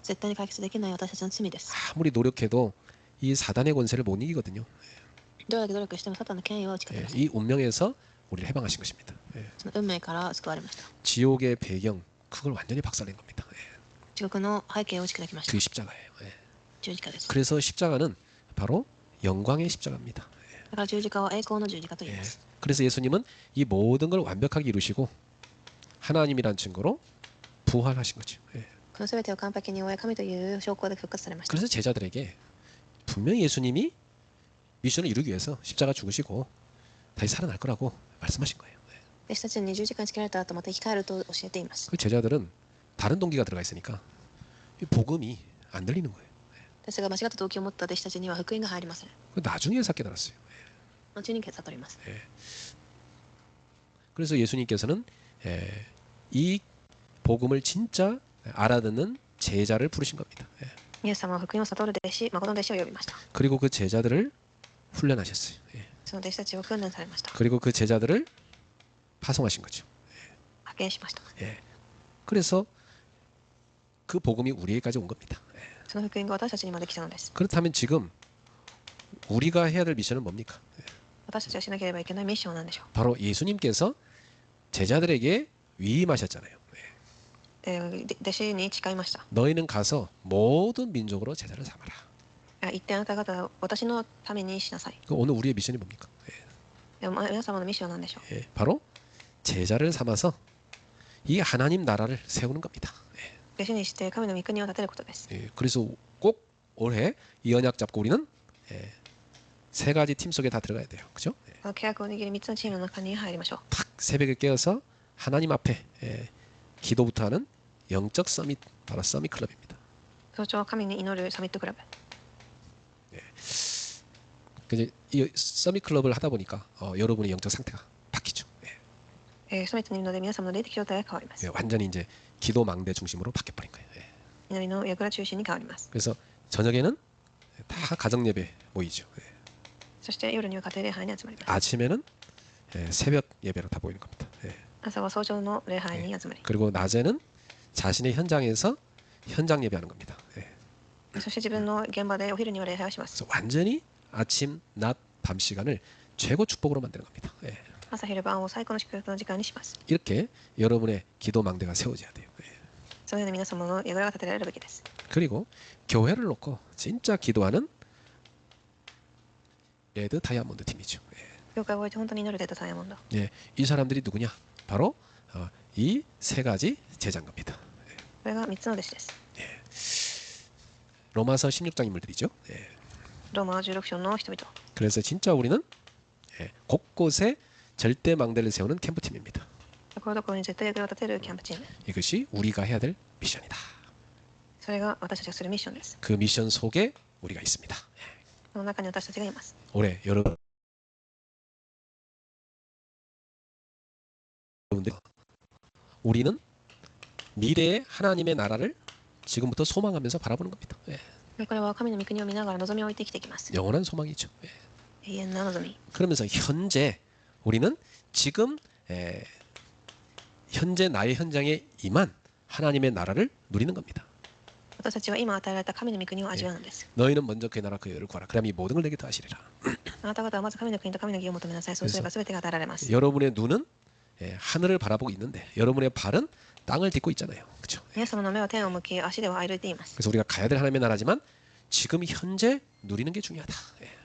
絶対に解決できない私たちの罪です。 아무리 노력해도 이 사단의 권세를 못 이기거든요. どれだけ努力してもサタンの権威は打ち勝てません。 이 운명에서 우리를 해방하신 것입니다. その運命から救われました。 지옥의 배경 그걸 완전히 박살낸 겁니다. 地獄の背景を打ち砕きました。 그게 십자가예요. 十字架です。 그래서 십자가는 바로 영광의 십자가입니다. だから十字架は栄光の十字架と言いま 예. す。 그래서 예수님은 이 모든 걸 완벽하게 이루시고 하나님이란 증거로 부활하신 거죠. 예. このすべてを完璧に終え、神という証拠で復活されました。 그래서 제자들에게 분명히 예수님이 미션을 이루기 위해서 십자가 죽으시고 다시 살아날 거라고 말씀하신 거예요. 예. 弟子たちに十字架につけられた後また生き返ると教えています。 그 제자들은 다른 동기가 들어가 있으니까 이 복음이 안 들리는 거예요. ですが間違った動機を持った弟子たちには福音が入りません。 그 나중에서 깨달았어요. 後に悟ります。 그래서 예수님께서는 이 복음을 진짜 알아듣는 제자를 부르신 겁니다. イエス様は福音を悟る弟子、誠の弟子を呼びました。 그리고 그 제자들을 훈련하셨어요. その弟子たちを訓練されました。 그리고 그 제자들을 파송하신 거죠. 派遣しました。 그래서 그 복음이 우리에게까지 온 겁니다. その福音が私たちにまで来たのです。 그렇다면 지금 우리가 해야 될 미션은 뭡니까? 私たちがしなければいけないミッションは何でしょう。 바로 예수님께서 제자들에게 위임하셨잖아요. 弟子に誓いました。 너희는 가서 모든 민족으로 제자를 삼아라. 一点あなた方は私のためにしなさい。 그 오늘 우리의 미션이 뭡니까? でも皆様のミッションは何でしょう。 바로 제자를 삼아서 이 하나님 나라를 세우는 겁니다. 弟子にして神の御国を建てることです。 그래서 꼭 올해 이 언약 잡고 우리는 세 가지 팀 속에 다 들어가야 돼요. 그죠? この契約を握る3つのチームの中に入りましょう。 탁 새벽에 깨어서 하나님 앞에 기도부터 하는 영적 서밋, 바로 서밋 클럽입니다. 早朝神に祈るサミットクラブ。 이제 이 서밋 클럽을 하다 보니까 여러분의 영적 상태가 바뀌죠. サミットにいるので皆様の霊的状態が変わります。 완전히 이제 기도 망대 중심으로 바뀌어 버린 거예요. 祈りの櫓中心に変わります。 그래서 저녁에는 다 가정 예배 모이죠. そして夜には家庭礼拝に集まります。 아침에는 새벽 예배로 다 모이는 겁니다. 朝は早朝の礼拝に集まり、 그리고 낮에는 자신의 현장에서 현장 예배하는 겁니다. そして自分の現場でお昼には礼拝をします。 그래서 완전히 아침, 낮, 밤 시간을 최고 축복으로 만드는 겁니다. 朝昼晩を最高の祝福の時間にします。 이렇게 여러분의 기도 망대가 세워져야 돼요. そのように皆様の櫓が建てられるべきです。 그리고 교회를 놓고 진짜 기도하는 레드 다이아몬드 팀이죠. 教会を置いて本当に祈るデータダイヤモンド。 이 사람들이 누구냐? 바로 이 세 가지 제자인 겁니다. これが3つの弟子です。 로마서 16장 인물들이죠. ローマ16章の人々。 그래서 진짜 우리는 곳곳에 절대 망대를 세우는 캠프팀입니다. ところどころに絶対櫓を建てるキャンプチーム。 이것이 우리가 해야 될 미션이다. それが私たちがするミッションです。 그 미션 속에 우리가 있습니다. その中に私たちがいます。 올해 여러분들 우리는 미래의 하나님의 나라를 지금부터 소망하면서 바라보는 겁니다. これは神の御国を見ながら望みを置いて生きていきます。 영원한 소망이죠. 永遠な望み。 그러면서 현재 우리는 지금 현재 나의 현장에 임한 하나님의 나라를 누리는 겁니다. 私たちは今与えられた神の御国を味わうのです。 너희는 먼저 그의 나라 그 의를 구하라. 그럼 이 모든 걸 내게 더하시리라. あなた方はまず神の国と神の義を求めなさい。そうすれば全てが与えられます。 여러분의 눈은 하늘을 바라보고 있는데 여러분의 발은 땅을 딛고 있잖아요. 그렇죠? 皆様の目は天を向き、足では歩いています。 그래서 우리가 가야 될 하나님의 나라지만 지금 현재 누리는 게 중요하다.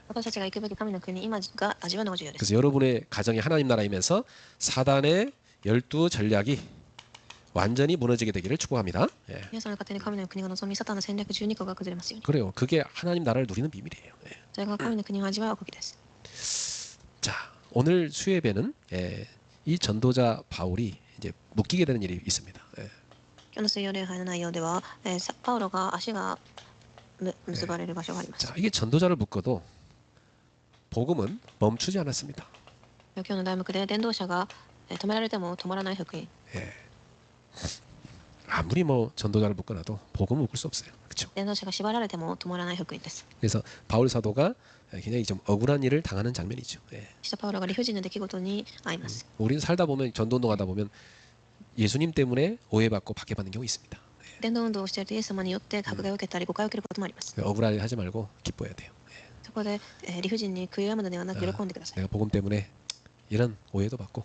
私たちが行くべき神の国、今が味わうのが重要です。 그래서 여러분의 가정이 하나님 나라이면서 사단의 12 전략이 완전히 무너지게 되기를 축복합니다. 皆さんの家庭に神の国が望み、サタンの戦略12個が崩れますように。 그래요. 그게 하나님 나라를 누리는 비밀이에요. それが神の国を味わう動きです。 자, 오늘 수예배는 이 전도자 바울이 이제 묶이게 되는 일이 있습니다. 今日の水曜礼拝の内容では、パウロが足が結ばれる場所があります。 자, 이게 전도자를 묶어도 복음은 멈추지 않았습니다. 今日の題目で伝道者が止められても止まらない福音。 아무리 뭐 전도자를 묶어놔도 복음은 묶을 수 없어요. 그렇죠? 伝道者が縛られても止まらない福音です。 그래서 바울 사도가 굉장히 좀 억울한 일을 당하는 장면이죠. 使徒パウロが理不尽な出来事に遭います。 우리는 살다 보면 전도운동하다 보면 예수님 때문에 오해받고 박해받는 경우 있습니다. 伝道運動をしているとイエス様によって迫害を受けたり誤解を受けることもあります。 억울하게 하지 말고 기뻐해야 돼요. そこで、理不尽に悔やむのではなく喜んでください。 내가 복음 때문에 이런 오해도 받고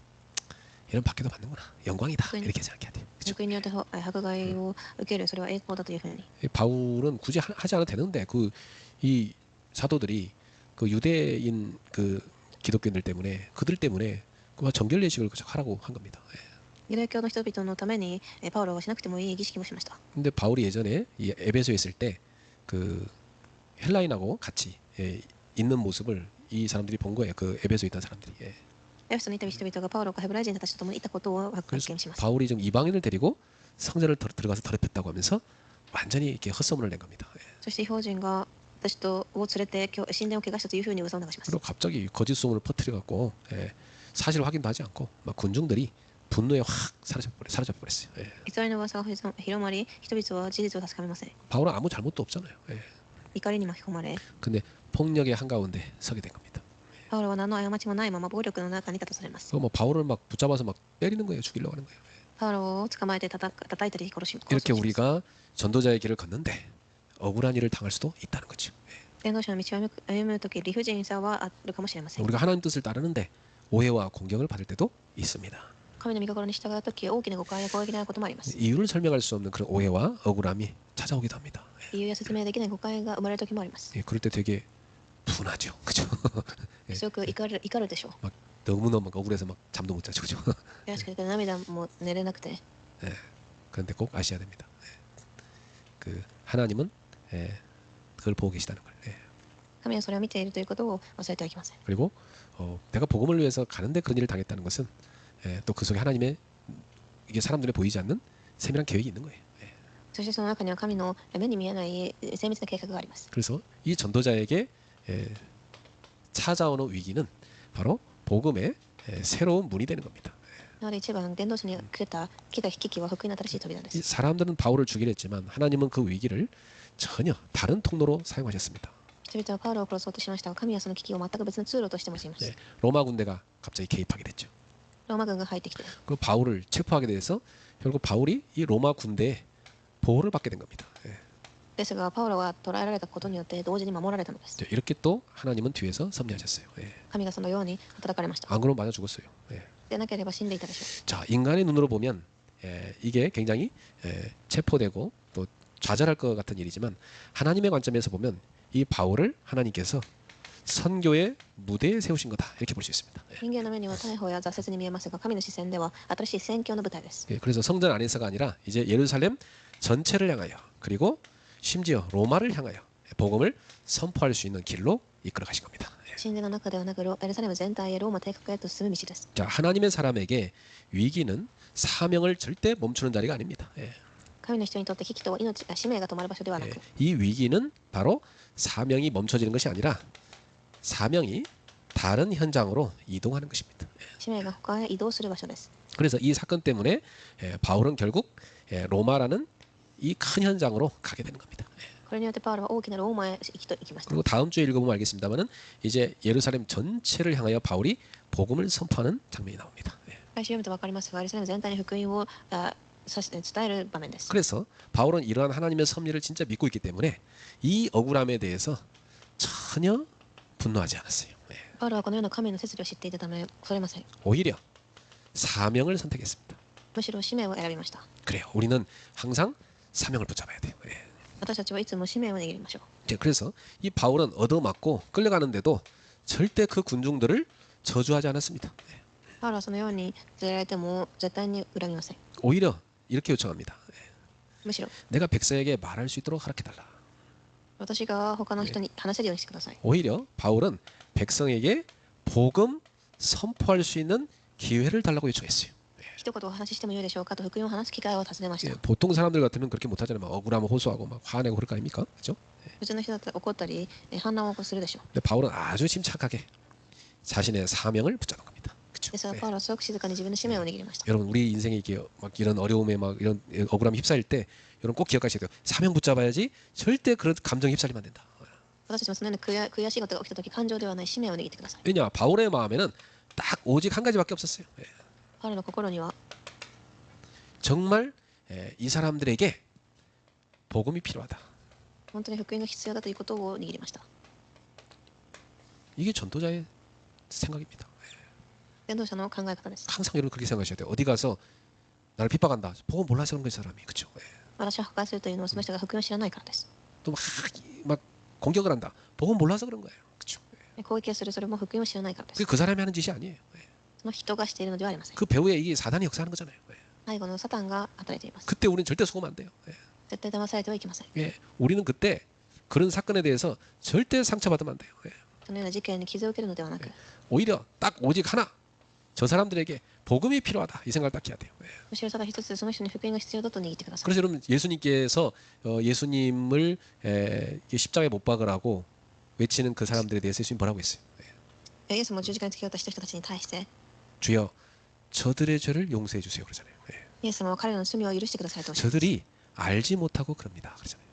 이런 박해도 받는구나. 영광이다. 그러니까. 이렇게 생각해야 돼요. 福音によって迫害を受ける、それは栄光だというふうに。 바울은 굳이 하지 않아도 되는데 이 사도들이 그 유대인 그 기독교인들 때문에 그들 때문에 그 정결 예식을 하라고 한 겁니다. ユダヤ教の人々のためにパウロはしなくてもいい儀式をしました。 근데 바울이 예전에 이 에베소에 있을 때 그 헬라인하고 같이 있는 모습을 이 사람들이 본 거예요. 그 에베소에 있던 사람들이. エフェソにいた人々がパウロがヘブライ人たちと共にいたことを発 그래서 見します。 바울이 좀 이방인을 데리고 성전을 들어가서 더럽혔다고 하면서 완전히 이렇게 헛소문을 낸 겁니다. そして異邦人が私を連れて神殿を汚したというふうに噂を流します。 그리고 갑자기 거짓 소문을 퍼뜨려 갖고 사실 확인도 하지 않고 막 군중들이 분노에 확 사라져 버렸어요. 偽りの噂が広まり、人々は事実を確かめません。 바울은 아무 잘못도 없잖아요. 怒りに巻き込まれ、 근데 폭력의 한가운데 서게 된 겁니다. パウロは何の過ちもないまま暴力の中に立たされます。 그거 뭐 바울을 막 붙잡아서 막 때리는 거예요. 죽이려고 하는 거예요. パウロを捕まえて叩いたり殺し 이렇게 ます。 우리가 전도자의 길을 걷는데 억울한 일을 당할 수도 있다는 거죠. 伝道者の道を歩むとき理不尽さはあるかもしれません。 우리가 하나님 뜻을 따르는데 오해와 공격을 받을 때도 있습니다. 神の御心に従うとき大きな誤解や攻撃になることもあります。 이유를 설명할 수 없는 그런 오해와 억울함이 찾아오기도 합니다. 理由や説明できない誤解が生まれるときもあります。 그럴 때 되게 분하죠. 그죠? すごく怒るでしょう。 너무너무 막 억울해서 막 잠도 못 자죠. 그죠? 悔しくて涙も寝れなくて、 그런데 꼭 아셔야 됩니다. 그 하나님은 그걸 보고 계시다는 걸. 神はそれを見ているということを忘れてはいけません。 그리고 내가 복음을 위해서 가는데 그런 일을 당했다는 것은 또 그 속에 하나님의 이게 사람들에 보이지 않는 세밀한 계획이 있는 거예요. そしてその中には神の目に見えない精密な計画があります。 그래서 이 전도자에게 찾아오는 위기는 바로 복음의 새로운 문이 되는 겁니다. なので一番伝道者に来た危機は福音の新しい扉で 이 す。 사람들은 바울을 죽이려 했지만 하나님은 그 위기를 전혀 다른 통로로 사용하셨습니다. 人々はパウロを殺そうとしましたが、神はその危機を全く別の通路として用います。 네, 로마 군대가 갑자기 개입하게 됐죠. ローマ軍が入ってきて、 그 바울을 체포하게 돼서 결국 바울이 이 로마 군대의 보호를 받게 된 겁니다. ですがパウロが捕らえられたことによって同時に守られたのです。 이렇게 또 하나님은 뒤에서 섭리하셨어요. 神がそのように働かれました。 안 그러면 맞아 죽었어요. でなければ死んでいたでしょう。 자, 인간의 눈으로 보면 이게 굉장히 체포되고 또 좌절할 것 같은 일이지만 하나님의 관점에서 보면 이 바울을 하나님께서 선교의 무대에 세우신 거다 이렇게 볼 수 있습니다. 人間の目には逮捕や挫折に見えますが、神の視線では新しい宣教の舞台です。 그래서 성전 안에서가 아니라 이제 예루살렘 전체를 향하여 그리고 심지어 로마를 향하여 복음을 선포할 수 있는 길로 이끌어 가신 겁니다. 神殿の中ではなく、エルサレム全体へローマ帝国へと進む道です。 자, 하나님의 사람에게 위기는 사명을 절대 멈추는 자리가 아닙니다. 神の人にとって危機とは使命が止まる場所ではなく、 이 위기는 바로 사명이 멈춰지는 것이 아니라 사명이 다른 현장으로 이동하는 것입니다. 使命が他へ移動する場所です。 그래서 이 사건 때문에 바울은 결국 로마라는 이 큰 현장으로 가게 되는 겁니다. これによってパウロは大きなローマへ行きました。 그리고 다음 주에 읽어보면 알겠습니다만은 이제 예루살렘 전체를 향하여 바울이 복음을 선포하는 장면이 나옵니다. 来週読むと分かりますが、エルサレム全体に福音を伝える場面です。 그래서 바울은 이러한 하나님의 섭리를 진짜 믿고 있기 때문에 이 억울함에 대해서 전혀 분노하지 않았어요. パウロはこのような神の摂理を知っていたため恐れません。 오히려 사명을 선택했습니다. むしろ使命を選びました。 그래요. 우리는 항상 사명을 붙잡아야 돼요. 예. 私たちはいつも使命を握りましょう。 이제 그래서 이 바울은 얻어맞고 끌려가는데도 절대 그 군중들을 저주하지 않았습니다. 예. パウロはそのように連れられても絶対に恨みません。 오히려 이렇게 요청합니다. 예. むしろ 내가 백성에게 말할 수 있도록 허락해달라. 私が他の人に話せるようにしてください。 오히려 바울은 백성에게 복음 선포할 수 있는 기회를 달라고 요청했어요. 一言お話ししてもよいでしょうかと福音を話す機会を尋ねまし 예, た。 보통 사람들 같으면 그렇게 못하잖아요. 막 억울하면 호소하고 막 화내고 그럴 거 아닙니까? 그렇죠? 普通の人だったら怒ったり反乱をするでしょう。 근데 바울은 아주 침착하게 자신의 사명을 붙잡은 겁니다. 그렇죠? ですが 예. パウロはすごく静かに自分の使命を握りました。 여러분 우리 인생에 이게 막 이런 어려움에 막 이런 억울함 휩싸일 때 여러분 꼭 기억하셔야 돼요. 사명 붙잡아야지 절대 그런 감정 휩싸리면 안 된다. 私たちもそのような悔しいことが起きた時感情ではない使命を握ってください。 왜냐 바울의 마음에는 딱 오직 한 가지밖에 없었어요. 예. パウロの心には 정말 이 사람들에게 복음이 필요하다. 本当に福音が必要だということを握りました。 이게 전도자의 생각입니다. 伝道者の考え方です。 항상 여러분 그렇게 생각하셔야 돼요. 어디 가서 나를 핍박한다. 복음 몰라서 그런 거예요, 사람이. 그렇죠? 私は破壊するというのはその人が福音を知らないからです。 또막 공격을 한다. 복음 몰라서 그런 거예요. 그렇죠? 攻撃をするそれも福音を知らないからです 그게 。그 사람이 하는 짓이 아니에요. その人がしているのではありません。 그 배후에 이게 사단이 역사하는 거잖아요. 背後のサタンが働いています。 그때 우리는 절대 속으면 안 돼요. 絶対騙されてはいけません。 우리는 그때 그런 사건에 대해서 절대 상처받으면 안 돼요. そのような事件に傷を受けるのではなく、 오히려 딱 오직 하나. 저 사람들에게 복음이 필요하다. 이 생각을 딱 해야 돼요. むしろただ一つその人に福音が必要だと握ってください。 그래서 여러분 예수님께서 예수님을 십자가에 못 박으라고 외치는 그 사람들에 대해서 예수님 뭐라고 했어요? イエスも十字架につけようとした人たちに対して、 주여 저들의 죄를 용서해 주세요. 그러잖아요. イエス様は彼らの罪を許してくださいとおっしゃいます。 저들이 알지 못하고 그럽니다. 그러잖아요.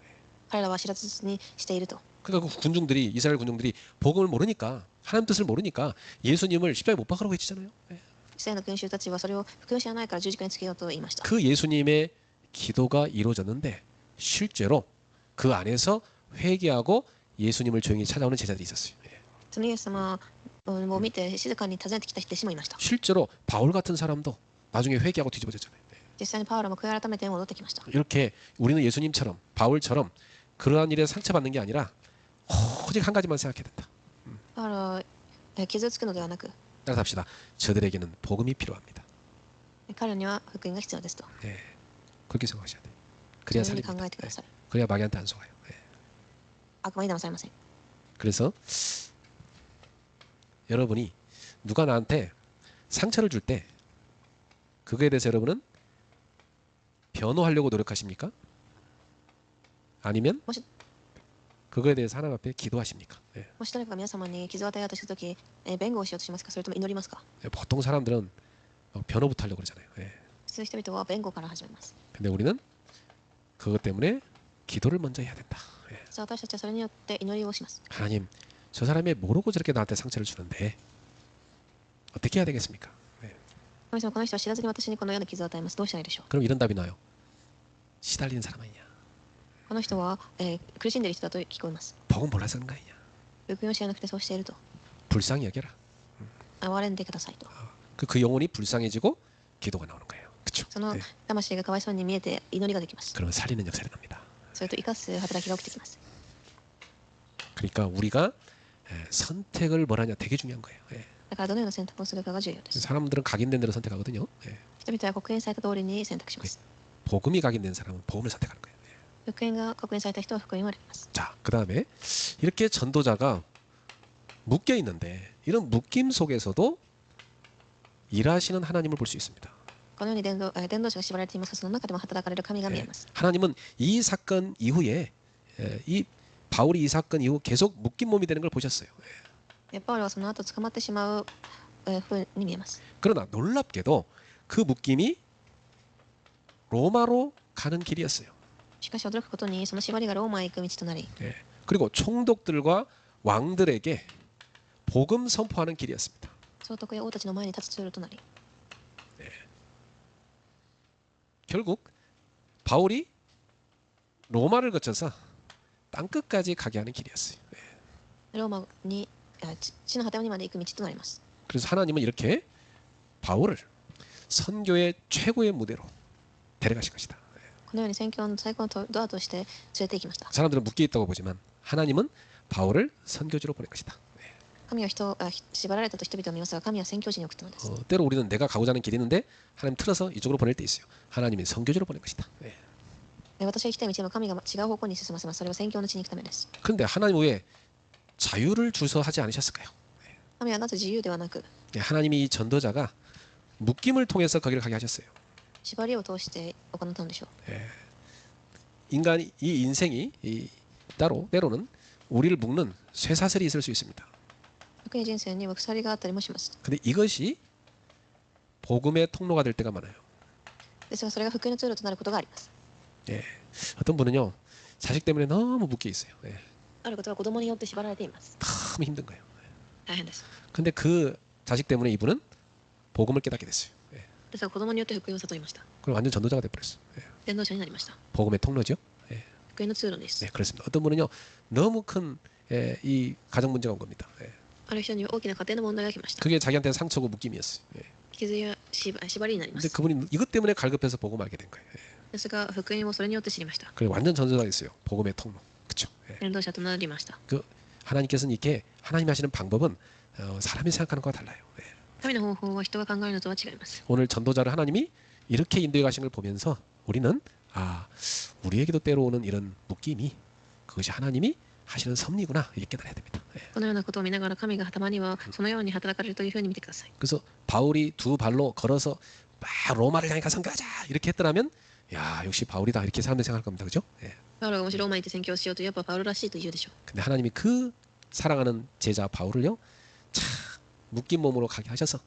彼らは知らずにしていると。 그러니까 그 군중들이 이스라엘 군중들이 복음을 모르니까 하나님 뜻을 모르니까 예수님을 십자가에 못 박으라고 외치잖아요. イスラエルの群衆たちはそれを福音を知らないから十字架につけようと言いました。 그 예수님의 기도가 이루어졌는데 실제로 그 안에서 회개하고 예수님을 조용히 찾아오는 제자들이 있었어요. そのイエス様を見て静かに訪ねてきた弟子もいました。 실제로 바울 같은 사람도 나중에 회개하고 뒤집어졌잖아요. 実際にパウロも悔い改めて戻ってきました。 이렇게 우리는 예수님처럼 바울처럼 그러한 일에 상처받는 게 아니라 오직 한 가지만 생각해야 된다. パウロは傷つくのではなく、 따라서 합시다. 저들에게는 복음이 필요합니다. 彼らには福音が必要ですと。 그렇게 생각하셔야 돼요. そ 그래야 のように考 살립니다. えてください。 그래야 마귀한테 안 속아요. 悪魔に騙されません。 그래서 여러분이 누가 나한테 상처를 줄 때 그거에 대해서 여러분은 변호하려고 노력하십니까? 아니면 혹시- 그거에 대해서 하나님 앞에 기도하십니까? もし誰かが皆様に傷を与えようとしたとき、弁護をしようとしますか、それとも祈りますか。 보통 사람들은 변호부터 하려고 그러잖아요. 普通の人々は弁護から始めます。 근데 우리는 그것 때문에 기도를 먼저 해야 된다. 実は私たちはそれによって祈りをします。 하나님, 저 사람이 모르고 저렇게 나한테 상처를 주는데 어떻게 해야 되겠습니까? 神様、この人は知らずに私にこのような傷を与えます。どうしたらいいでしょう。 그럼 이런 답이 나요. 시달리는 사람 아니냐? この人は、苦しんでいる人だと聞こえます。 복음 몰라서 그런 거 아니냐? 福音を知らなくてそうしていると。 불쌍히 여겨라. 憐れんでくださいと。 그 영혼이 불쌍해지고 기도가 나오는 거예요. 그렇죠? その魂がかわいそうに見えて祈りができます。 그러면 살리는 역사가 납니다. それと生かす働きが起きてきます。 그러니까 우리가 선택을 뭘 하냐 되게 중요한 거예요. だからどのような選択をするかが重要です。 사람들은 각인된 대로 선택하거든요. 人々は刻印された通りに選択します。 복음이 각인된 사람은 복음을 선택하는 거예요. 福音が刻印された人は福音を選びます。 자, 그 다음에 이렇게 전도자가 묶여 있는데 이런 묶임 속에서도 일하시는 하나님을 볼 수 있습니다. このように伝道者が縛られていますが、その中でも働かれる神が見えます。 하나님은 이 사건 이후에 이 바울이 이 사건 이후 계속 묶인 몸이 되는 걸 보셨어요. パウロはその後捕まってしまうふうに見えます。 그러나 놀랍게도 그 묶임이 로마로 가는 길이었어요. しかし驚くことにその縛りがローマへ行く道となり、 그리고 총독들과 왕들에게 복음 선포하는 길이었습니다. 総督や王たちの前に立つツールとなり、 결국 바울이 로마를 거쳐서 땅끝까지 가게 하는 길이었어요. ローマに地の果てにまで行く道となります。 그래서 하나님은 이렇게 바울을 선교의 최고의 무대로 데려가신 것이다. このように宣教の最高のドアとして連れて行きました。 사람들은 묶여 있다고 보지만 하나님은 바울을 선교지로 보낸 것이다. 神は縛られたと人々を見ますが、神は宣教地に送ったのです。 때로 우리는 내가 가고자 하는 길이 있는데 하나님 틀어서 이쪽으로 보낼 때 있어요. 하나님이 선교지로 보낸 것이다. 私が行きたい道も神が違う方向に進ませます。それは宣教の地に行くためです。 그런데 하나님 왜 자유를 주서 하지 않으셨을까요? 神はなぜ自由ではなく 하나님이 이 전도자가 묶임을 통해서 거기를 가게 하셨어요. 縛りを通して行ったのでしょう。 인간이 이 인생이 때로는 우리를 묶는 쇠사슬이 있을 수 있습니다. 福音人生には鎖があったりもします。 근데 이것이 복음의 통로가 될 때가 많아요. ですがそれが福音のツールとなることがあります。 어떤 분은요 자식 때문에 너무 묶여 있어요. あることは子供によって縛られています。 너무 힘든 거예요. 大変です。 근데 그 자식 때문에 이분은 복음을 깨닫게 됐어요. ですが子供によって福音を悟りました。 그럼 완전 전도자가 돼버렸어요. 伝道者になりました。 복음의 통로죠. 福音のツールです。 그렇습니다. 어떤 분은요 너무 큰 이 가정 문제가 온 겁니다. ある人には大きな家庭の問題が来ました。 그게 자기한테 상처고 묶임이었어요. 傷や縛りになりま 근데 す。 그분이 이것 때문에 갈급해서 복음 알게 된 거예요. ですが福音をそれによって知りました。 그래 완전 전도자가 됐어요. 복음의 통로. 그렇죠. 伝道者となりました。 하나님께서는 이게 하나님이 하시는 방법은 사람이 생각하는 것과 달라요. 神の方法は人が考えるのとは違います。 오늘 전도자를 하나님이 이렇게 인도해 가신 걸 보면서 우리는 우리에게도 때로 오는 이런 묶임이 그것이 하나님이 하시는 섭리구나 이렇게 깨달아야 됩니다. このようなことを見ながら神がたまにはそのように働かれるというふうに見てください。 그래서 바울이 두 발로 걸어서 막 로마를 향해 선교하자 이렇게 했더라면 야 역시 바울이다 이렇게 사람들이 생각할 겁니다. 그죠? パウロがもしローマに行って宣教しようといえばパウロらしいと言うでしょう。 근데 하나님이 그 사랑하는 제자 바울을요 참 묶인 몸으로 가게 하셔서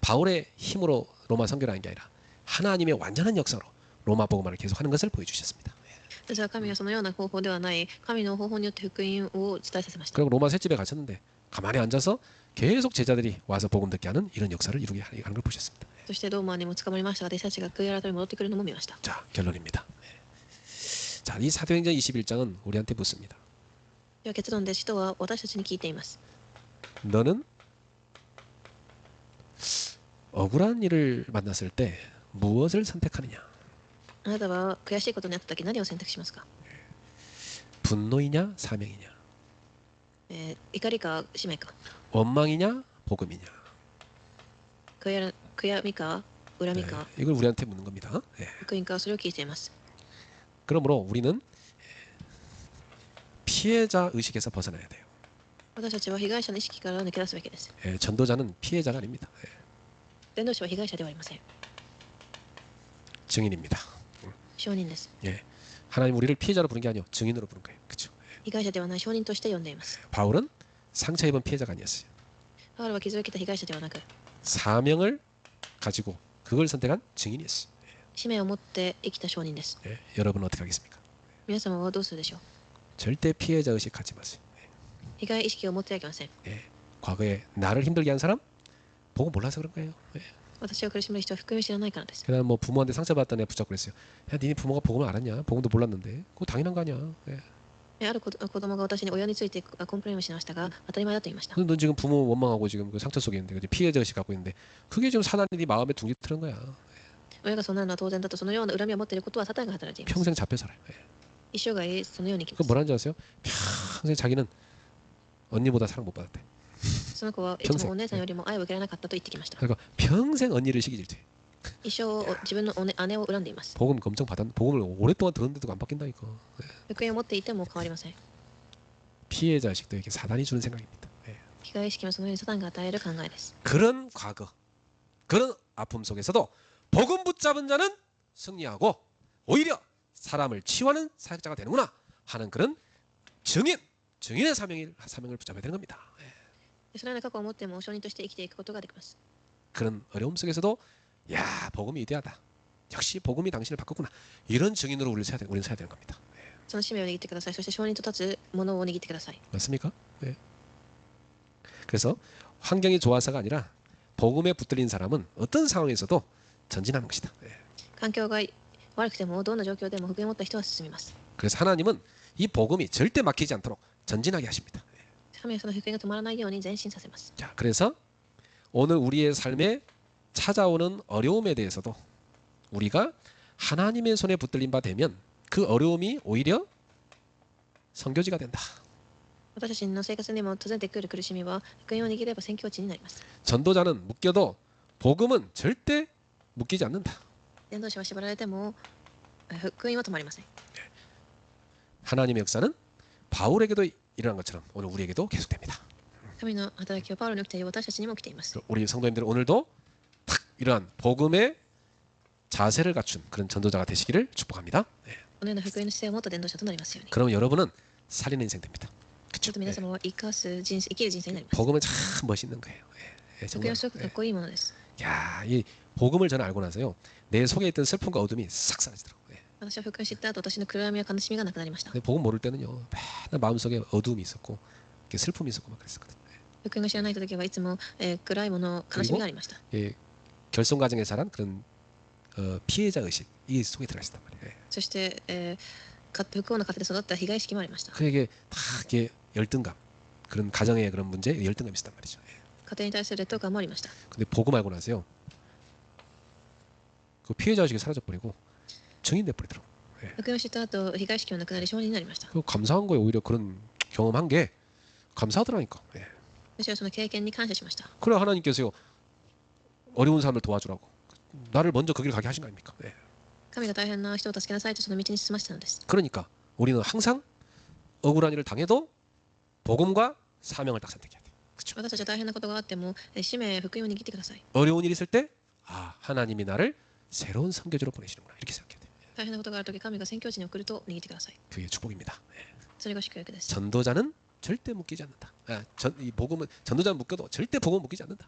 바울의 힘으로 로마 선교를 하는 게 아니라 하나님의 완전한 역사로 로마 복음화를 계속하는 것을 보여주셨습니다. ですが神はそのような方法ではない神の方法によって福音を伝えさせました。 그리고 로마 셋집에 갇혔는데 가만히 앉아서 계속 제자들이 와서 복음 듣게 하는 이런 역사를 이루게 하는 걸 보셨습니다. そしてローマにも捕まりましたが弟子たちが悔い改め戻ってくるのも見ました。 자 결론입니다. 자, 이 사도행전 21장은 우리한테 묻습니다. では結論で使徒は私たちに聞いています。 너는 억울한 일을 만났을 때 무엇을 선택하느냐? あなたは悔しいことにあった時何を選択しますか？ 분노이냐 사명이냐? 怒りか使命か？ 원망이냐 복음이냐? 悔やみか恨みか？ 이걸 우리한테 묻는 겁니다.福音かそれを聞いています。 그러므로 우리는 피해자 의식에서 벗어나야 돼요. 私たちは被害者の意識から抜け出すべきです。 전도자는 피해자가 아닙니다. 伝道師は被害者ではありません。 증인입니다. 証人です。 하나님 우리를 피해자로 부른 게 아니요 증인으로 부른 거예요. 그렇죠? 被害者ではない証人として呼んでいます。 바울은 상처 입은 피해자가 아니었어요. パウロは傷を受けた被害者ではなく 사명을 가지고 그걸 선택한 증인이었어요. 使命を持って生きた証人です。 여러분은 어떻게 하겠습니까? 皆様はどうするでしょう？ 절대 피해자 의식 갖지 마세요. 被害意識を持ってはいけません。 과거에 나를 힘들게 한 사람 보고 몰라서 그런 거예요. 私を苦しめる人は福音を知らないからです。 그다음 뭐 부모한테 상처받았던 애 붙잡고 그랬어요. 야, 니네 부모가 복음을 알았냐? 복음도 몰랐는데 그거 당연한 거 아니야? ある子供が私に親についてコンプレインをしましたが当たり前だと言いました。 넌 지금 부모 원망하고 지금 그 상처 속에 있는데 그지? 피해자 의식 갖고 있는데 그게 지금 사단이 마음에 둥지 트는 거야. 親がそうなるのは当然だとそのような恨みを持っていることはサタンが働いています。 평생 잡혀 살아요. 一生涯そのように生き 그 ます。 뭐라는 줄 아세요? 평생 자기는 언니보다 사랑 못 받았대. その子はいつもお姉さんよりも愛を受けられなかったと言ってきました。 그러니까 평생 언니를 시기 질투해. 一生自分の姉を恨んでいます。 복음 검증 받았 복음을 오랫동안 들었는데도 안 바뀐다니까. 福音を持っていても変わりません。 피해자 의식도 이렇게 사단이 주는 생각입니다. 被害意識もそのようにサタンが与える考えです。 그런 과거, 그런 아픔 속에서도 복음 붙잡은 자는 승리하고 오히려 사람을 치유하는 사역자가 되는구나 하는 그런 증인의 사명을 붙잡아야 되는 겁니다. そのような過去を持っても証人として生きていくことができます。 그런 어려움 속에서도 야 복음이 위대하다. 역시 복음이 당신을 바꿨구나. 이런 증인으로 우리는 서야 되는 겁니다. その使命を握ってください。そして証人と立つものを握ってください。 맞습니까? 네. 그래서 환경이 좋아서가 아니라 복음에 붙들린 사람은 어떤 상황에서도 전진하는 것이다. 네. 環境が悪くてもどんな状況でも福音を持った人は進みます。 그래서 하나님은 이 복음이 절대 막히지 않도록 전진하게 하십니다. 神はその福音が止まらないように前進させます。 자, 그래서 오늘 우리의 삶에 찾아오는 어려움에 대해서도 우리가 하나님의 손에 붙들린 바 되면 그 어려움이 오히려 선교지가 된다. 私たちの生活にも訪れてくる苦しみは福音を握れば宣教地になります。 전도자는 묶여도 복음은 절대 묶이지 않는다. 伝道者は縛られても福音は止まりません。 하나님의 역사는 바울에게도 일어난 것처럼 오늘 우리에게도 계속됩니다. 神の働きはパウロに起きたよう私たちにも起きています。 우리 성도님들은 오늘도 탁 이러한 복음의 자세를 갖춘 그런 전도자가 되시기를 축복합니다. 네. このような福音の姿勢を持った伝道者となりますように。 그럼 여러분은 살리는 인생 됩니다. ちょ 그렇죠? っと皆様は生かす人生、生きる人生になります。 복음은 참 멋있는 거예요. 예, 예, 福音 정말. はすごくかっこいいものです。 야, 이 복음을 저는 알고 나서요. 내 속에 있던 슬픔과 어둠이 싹 사라지더라고요. 예. 私は福音を知った後、私の暗闇や悲しみがなくなりました。 근데 복음 모를 때는요. 맨날 마음속에 어둠이 있었고 이렇게 슬픔이 있었고 막 그랬었거든요. 福音が知らない時はいつも、暗いもの、悲しみがありました。 예, 결손 가정에 자란 그런 피해자 의식 이 속에 들어 있었단 말이에요. 예. そして、不幸な家庭で育った被害意識もありました。 그에게 다 이게 열등감 그런 가정의 그런 문제 열등감이 있었단 말이죠. 예. 家庭に対する劣等感もありました。 근데 복음 알고 나서요. 그 피해자 의식이 사라져 버리고 증인돼 버리더라고. 福音を知った後、被害意識はなくなり証人になりました。 그 감사한 거예요. 오히려 그런 경험한 게 감사하더라니까. 예. 私はその経験に感謝しました。 그래 하나님께서요 어려운 사람을 도와주라고 나를 먼저 그 길을 가게 하신 거 아닙니까? 예. 神が大変な人を助けなさいとその道に進ませたのです。 그러니까 우리는 항상 억울한 일을 당해도 복음과 사명을 딱 선택해야 돼. 그렇죠? 私たちは大変なことがあっても、使命、福音を握ってください。 어려운 일이 있을 때 아, 하나님이 나를 새로운 선교지로 보내시는구나. 이렇게 생각해야 돼. 大変なことがあるとき、神が宣教地に送ると握ってください。 그게 축복입니다. 예. それが祝福です。 전도자는 절대 묶이지 않는다. 아, 이 복음은 전도자는 묶여도 절대 복음은 묶이지 않는다.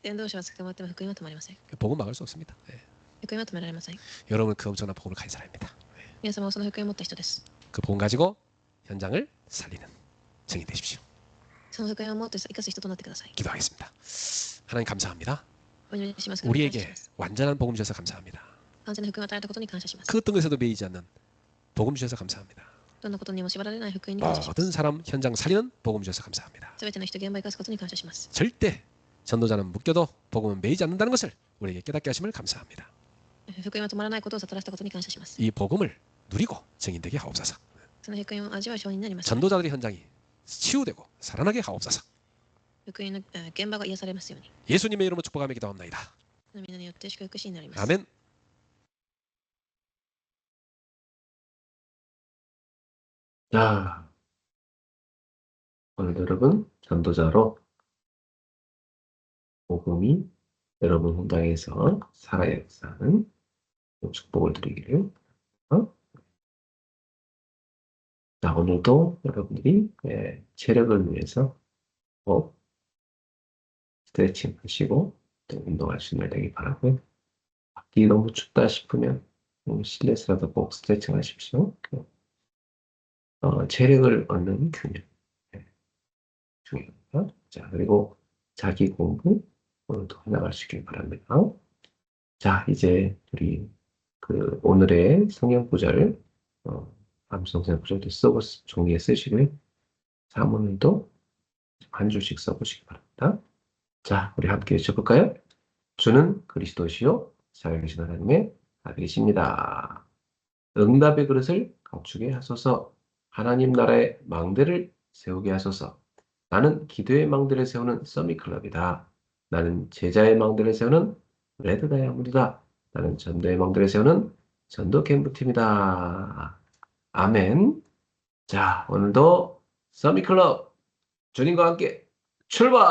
伝道者は捕まっても福音は止まりません。 복음 막을 수 없습니다. 예. 福音は止められません。 여러분은 그 엄청난 복음을 가진 사람입니다. 皆様はその福音を持った人です。 그 복음 가지고 현장을 살리는 증인 되십시오. その福音を持って生かす人となってください。 기도하겠습니다. 하나님 감사합니다. お祈りします。感謝し 우리에게 ます。 완전한 복음 주셔서 감사합니다. 完全な福音を与えたことに感謝します。 그 어떤 것에도 매이지 않는 복음 주셔서 감사합니다. どんなことにも縛られない福音に感謝しま 모든 す。 사람 현장 살리는 복음 주셔서 감사합니다. すべての人現場を生かすことに感謝します。 절대 전도자는 묶여도 복음은 매이지 않는다는 것을 우리에게 깨닫게 하심을 감사합니다. 福音は止まらないことを悟らせたことに感謝します。 이 복음을 누리고 증인되게 하옵소서. その福音を味わう証人になります。 전도자들의 현장이 치유되고 살아나게 하옵소서. 福音の現場が癒されますように。 예수님의 이름으로 축복하며 기도합니다. その皆によって祝福しになります。 아멘. 자, 오늘 여러분 전도자로 복음이 여러분 현장에서 살아야 역사하는 축복을 드리기를. 자, 오늘도 여러분들이 체력을 위해서 꼭 스트레칭 하시고 또 운동할 수 있는 날 되길 바라고요. 밖이 너무 춥다 싶으면 실내에서라도 꼭 스트레칭 하십시오. 체력을 얻는 균형 중요합니다. 자, 그리고 자기 공부 오늘도 해나갈 수 있길 바랍니다. 자, 이제 우리 오늘의 성경 구절 암송 성경 구절도 종이에 쓰시고요. 사문도 한 줄씩 써보시기 바랍니다. 자, 우리 함께 외쳐볼까요? 주는 그리스도시요 살아계신 하나님의 아들이십니다. 응답의 그릇을 갖추게 하소서. 하나님 나라의 망대를 세우게 하소서. 나는 기도의 망대를 세우는 서밋클럽이다. 나는 제자의 망대를 세우는 레드 다이아몬드다. 나는 전도의 망대를 세우는 전도 캠프팀이다. 아멘. 자, 오늘도 서밋클럽 주님과 함께 출발!